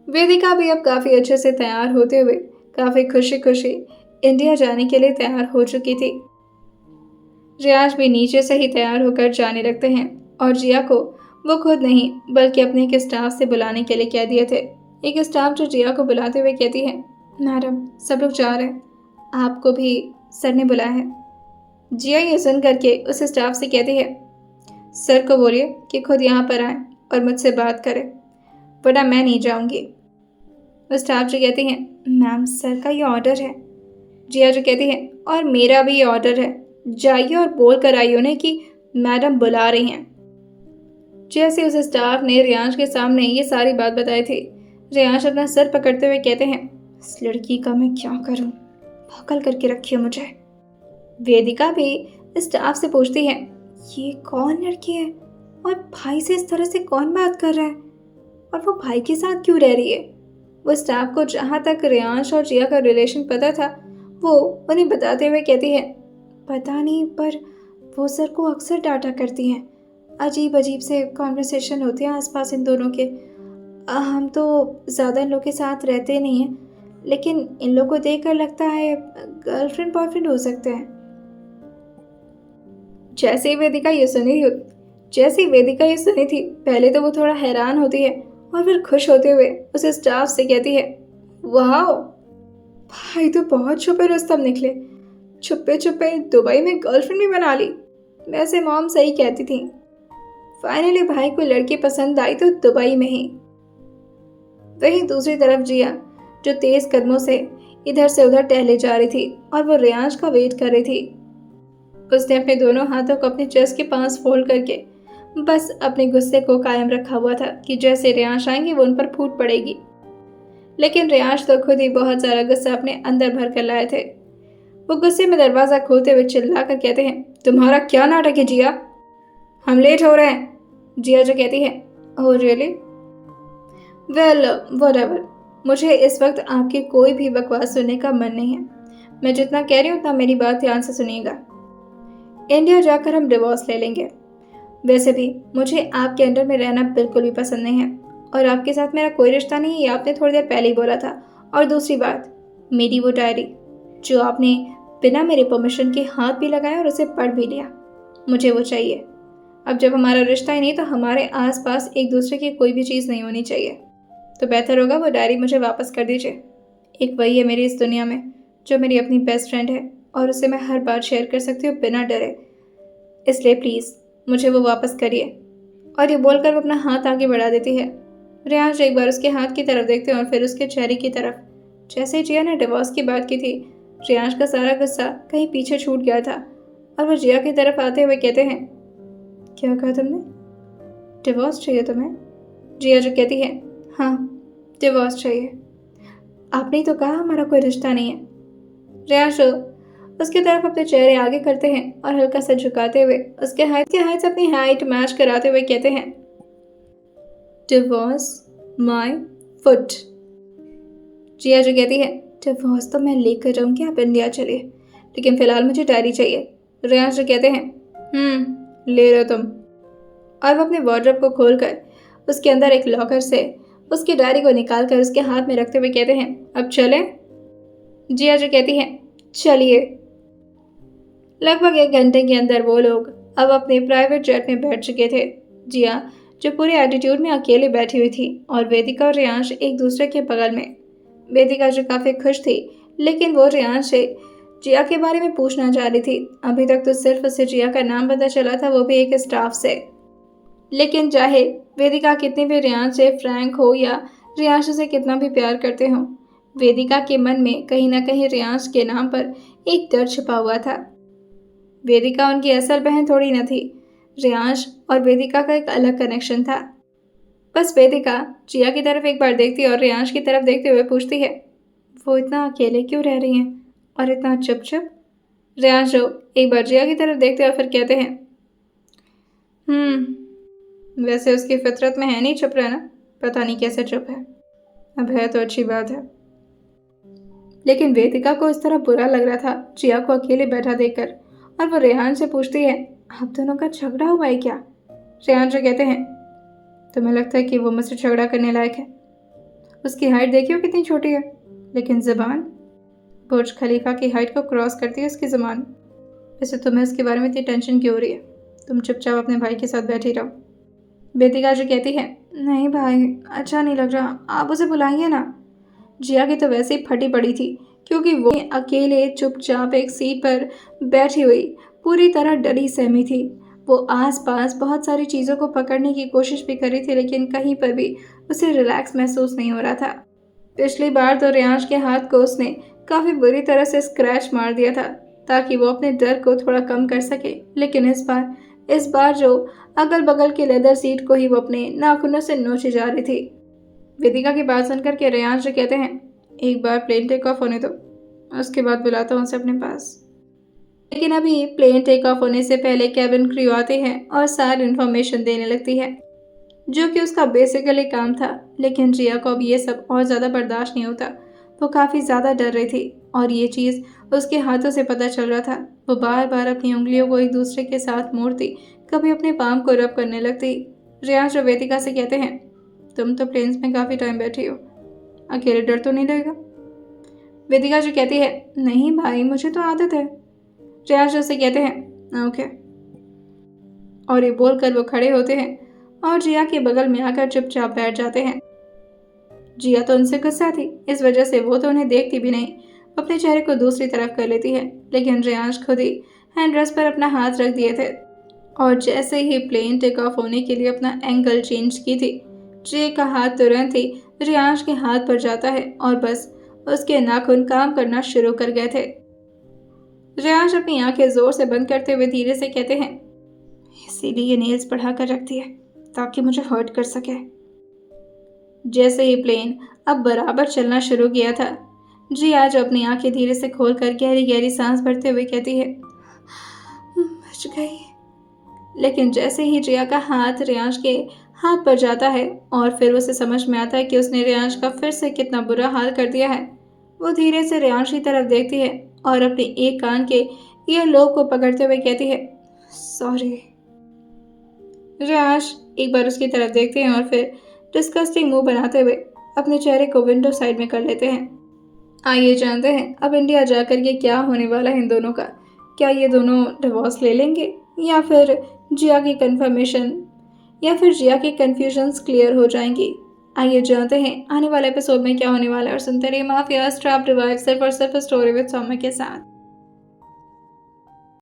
Speaker 1: वेदिका भी अब काफ़ी अच्छे से तैयार होते हुए काफ़ी खुशी खुशी इंडिया जाने के लिए तैयार हो चुकी थी। रियांश भी नीचे से ही तैयार होकर जाने लगते हैं और जिया को वो खुद नहीं बल्कि अपने एक स्टाफ से बुलाने के लिए कह दिए थे। एक स्टाफ जो जिया को बुलाते हुए कहती है, मैडम सब लोग जा रहे हैं, आपको भी सर ने बुलाया है। जिया ये सुन करके उस स्टाफ से कहती है, सर को बोलिए कि खुद यहाँ पर आए और मुझसे बात करें, वरना मैं नहीं जाऊंगी। वो स्टाफ जो कहती हैं, मैम सर का ये ऑर्डर है। जिया जो कहती है, और मेरा भी ये ऑर्डर है, जाइए और बोल कर आइए उन्हें कि मैडम बुला रही हैं। जैसे उस स्टाफ ने रियांश के सामने ये सारी बात बताई थी, रियांश अपना सर पकड़ते हुए कहते हैं, इस लड़की का मैं क्या करूं, पागल करके रखी है मुझे। वेदिका भी स्टाफ से पूछती है, ये कौन लड़की है और भाई से इस तरह से कौन बात कर रहा है और वो भाई के साथ क्यों रह रही है। वो स्टाफ को जहाँ तक रियांश और जिया का रिलेशन पता था वो उन्हें बताते हुए कहती है, पता नहीं पर वो सर को अक्सर डांटा करती हैं, अजीब अजीब से कॉन्वर्सेशन होते हैं आसपास इन दोनों के। हम तो ज़्यादा इन लोग के साथ रहते नहीं हैं, लेकिन इन लोग को देखकर लगता है गर्लफ्रेंड बॉयफ्रेंड हो सकते हैं। जैसे ही वेदिका ये सुनी थी, पहले तो वो थोड़ा हैरान होती है और फिर खुश होते हुए उस स्टाफ से कहती है, वाह भाई तो बहुत छुपे रुस्तम निकले, छुपे छुपे दुबई में गर्लफ्रेंड भी बना ली। वैसे मॉम सही कहती थी, फाइनली भाई को लड़की पसंद आई तो दुबई में ही। वहीं दूसरी तरफ जिया जो तेज कदमों से इधर से उधर टहले जा रही थी और वो रियांश का वेट कर रही थी। उसने अपने दोनों हाथों को अपने चेस्ट के पास फोल्ड करके बस अपने गुस्से को कायम रखा हुआ था कि जैसे रियांश आएंगे वो उन पर फूट पड़ेगी। लेकिन रियांश तो खुद ही बहुत सारा गुस्सा अपने अंदर भर कर लाए थे। वो गुस्से में दरवाजा खोलते हुए चिल्ला कर कहते हैं, तुम्हारा क्या नाटक है जिया, हम लेट हो रहे हैं। जिया जो कहती है, ओह रियली, वेल व्हाटएवर, मुझे इस वक्त आपकी कोई भी बकवास सुनने का मन नहीं है। मैं जितना कह रही हूँ उतना मेरी बात ध्यान से सुनिएगा। इंडिया जाकर हम डिवोर्स ले लेंगे। वैसे भी मुझे आपके अंडर में रहना बिल्कुल भी पसंद नहीं है और आपके साथ मेरा कोई रिश्ता नहीं है, ये आपने थोड़ी देर पहले ही बोला था। और दूसरी बात, मेरी वो डायरी जो आपने बिना मेरे परमिशन के हाथ भी लगाया और उसे पढ़ भी लिया, मुझे वो चाहिए। अब जब हमारा रिश्ता ही नहीं तो हमारे आसपास एक दूसरे की कोई भी चीज़ नहीं होनी चाहिए, तो बेहतर होगा वो डायरी मुझे वापस कर दीजिए। एक वही है मेरी इस दुनिया में जो मेरी अपनी बेस्ट फ्रेंड है और उसे मैं हर बात शेयर कर सकती हूँ बिना डरे, इसलिए प्लीज़ मुझे वो वापस करिए। और ये बोलकर वो अपना हाथ आगे बढ़ा देती है। रियांश एक बार उसके हाथ की तरफ देखते हैं और फिर उसके चेहरे की तरफ। जैसे जिया ने डिवोर्स की बात की थी, रियांश का सारा गुस्सा कहीं पीछे छूट गया था और वो जिया की तरफ आते हुए कहते हैं, क्या कहा तुमने, डिवोर्स चाहिए तुम्हें? जिया जो कहती है, हाँ डिवोर्स चाहिए। आपने ही तो कहा हमारा कोई रिश्ता नहीं है। रियांश उसकी तरफ अपने चेहरे आगे करते हैं और हल्का सा झुकाते हुए उसके हाइट से अपनी हाइट मैच कराते हुए कहते हैं, डिवोर्स माय फुट। जिया जो कहती है, डिवोर्स तो मैं लेकर जाऊंगी, आप इंडिया चलिए, लेकिन फिलहाल मुझे डायरी चाहिए। रियांश जो कहते हैं, ले रहे हो तुम। और वो अपने वार्डरोब को खोलकर उसके अंदर एक लॉकर से उसकी डायरी को निकालकर उसके हाथ में रखते हुए कहते हैं, अब चलें? जिया जो कहती है, चलिए। लगभग 1 घंटे के अंदर वो लोग अब अपने प्राइवेट जेट में बैठ चुके थे। जिया जो पूरे एटीट्यूड में अकेले बैठी हुई थी और वेदिका और रियांश एक दूसरे के बगल में। वेदिका जो काफ़ी खुश थी, लेकिन वो रियांश से जिया के बारे में पूछना चाह रही थी। अभी तक तो सिर्फ उसे जिया का नाम पता चला था, वो भी एक स्टाफ से। लेकिन चाहे वेदिका कितनी भी रियांश से फ्रैंक हो या रियांश से कितना भी प्यार करते हों, वेदिका के मन में कहीं ना कहीं रियांश के नाम पर एक डर छिपा हुआ था। वेदिका उनकी असल बहन थोड़ी न थी। रियांश और वेदिका का एक अलग कनेक्शन था। बस वेदिका जिया की तरफ एक बार देखती और रियांश की तरफ देखते हुए पूछती है, वो इतना अकेले क्यों रह रही हैं और इतना चुप चुप? रियांश एक बार जिया की तरफ देखते और फिर कहते हैं, वैसे उसकी फितरत में है नहीं चुप रहना, पता नहीं कैसे चुप है। अब है तो अच्छी बात है। लेकिन वेदिका को इस तरह बुरा लग रहा था जिया को अकेले बैठा देखकर, और वो रेहान से पूछती है, आप दोनों का झगड़ा हुआ है क्या? रेहान जो कहते हैं, तुम्हें लगता है कि वो मुझसे झगड़ा करने लायक है? उसकी हाइट देखियो कितनी छोटी है, लेकिन ज़बान बुर्ज खलीफा की हाइट को क्रॉस करती है उसकी ज़बान। वैसे तुम्हें उसके बारे में इतनी टेंशन क्यों हो रही है? तुम चुपचाप अपने भाई के साथ बैठी रहो। वेदिका जो कहती है, नहीं भाई, अच्छा नहीं लग रहा, आप उसे बुलाइए ना। जिया की तो वैसे ही फटी पड़ी थी, क्योंकि वो अकेले चुपचाप एक सीट पर बैठी हुई पूरी तरह डरी सहमी थी। वो आसपास बहुत सारी चीज़ों को पकड़ने की कोशिश भी कर रही थी, लेकिन कहीं पर भी उसे रिलैक्स महसूस नहीं हो रहा था। पिछली बार तो रियांश के हाथ को उसने काफ़ी बुरी तरह से स्क्रैच मार दिया था, ताकि वो अपने डर को थोड़ा कम कर सके, लेकिन इस बार जो अगल बगल की लेदर सीट को ही वो अपने नाखूनों से नोचे जा रही थी। वेदिका की बात सुनकर के रेयांश जो कहते हैं, एक बार प्लेन टेक ऑफ होने दो, उसके बाद बुलाता हूँ उसे अपने पास। लेकिन अभी प्लेन टेक ऑफ होने से पहले कैबिन क्रू आते हैं और सारी इन्फॉर्मेशन देने लगती है, जो कि उसका बेसिकली काम था। लेकिन जिया को अब ये सब और ज़्यादा बर्दाश्त नहीं होता। वो काफ़ी ज़्यादा डर रही थी और ये चीज़ उसके हाथों से पता चल रहा था। वो बार बार अपनी उंगलियों को एक दूसरे के साथ मोड़ती, कभी अपने पाम को रब करने लगती। रियांश और वेदिका से कहते हैं, तुम तो प्लेन्स में काफ़ी टाइम बैठी हो, अकेले डर तो नहीं लगेगा? वेदिका जो कहती है, नहीं भाई, मुझे तो आदत है। रियांश उसे कहते हैं, ओके। और ये बोलकर वो खड़े होते हैं और जिया के बगल में आकर चुपचाप बैठ जाते हैं। जिया तो उनसे गुस्सा थी, इस वजह से वो तो उन्हें देखती भी नहीं, अपने चेहरे को दूसरी तरफ कर लेती है। लेकिन रियांश खुद ही हैंड रेस्ट पर अपना हाथ रख दिए थे और जैसे ही प्लेन टेक ऑफ होने के लिए अपना एंगल चेंज की थी, जिया का हाथ तुरंत ही रियांश के हाथ पर जाता है और बस उसके नाखून काम करना शुरू कर गए थे। रियांश अपनी आंखें जोर से बंद करते हुए धीरे से कहते हैं, इसीलिए ये नेल्स बढ़ा कर रखती है ताकि मुझे हर्ट कर सके। जैसे ही प्लेन अब बराबर चलना शुरू किया था, जी आज अपनी आंखें धीरे से खोलकर गहरी गहरी सांस भरते हुए कहती है, बच गई। लेकिन जैसे ही जिया का हाथ रियांश के हाथ पर जाता है और फिर उसे समझ में आता है कि उसने रियांश का फिर से कितना बुरा हाल कर दिया है, वो धीरे से रियांश की तरफ देखती है और अपने एक कान के ईयर लोब को पकड़ते हुए कहती है, सॉरी। रियांश एक बार उसकी तरफ देखते हैं और फिर डिस्गस्टिंग मुंह बनाते हुए अपने चेहरे को विंडो साइड में कर लेते हैं। आइए जानते हैं अब इंडिया जाकर के क्या होने वाला है इन दोनों का। क्या ये दोनों डिवोर्स ले लेंगे या फिर जिया की कंफर्मेशन या फिर जिया की कन्फ्यूजन्स क्लियर हो जाएंगी। आइए जानते हैं आने वाले एपिसोड में क्या होने वाला है और सुनते रहिए माफिया ट्रैप रिवाइव सिर्फ और सिर्फ स्टोरी विद सौम्य के साथ।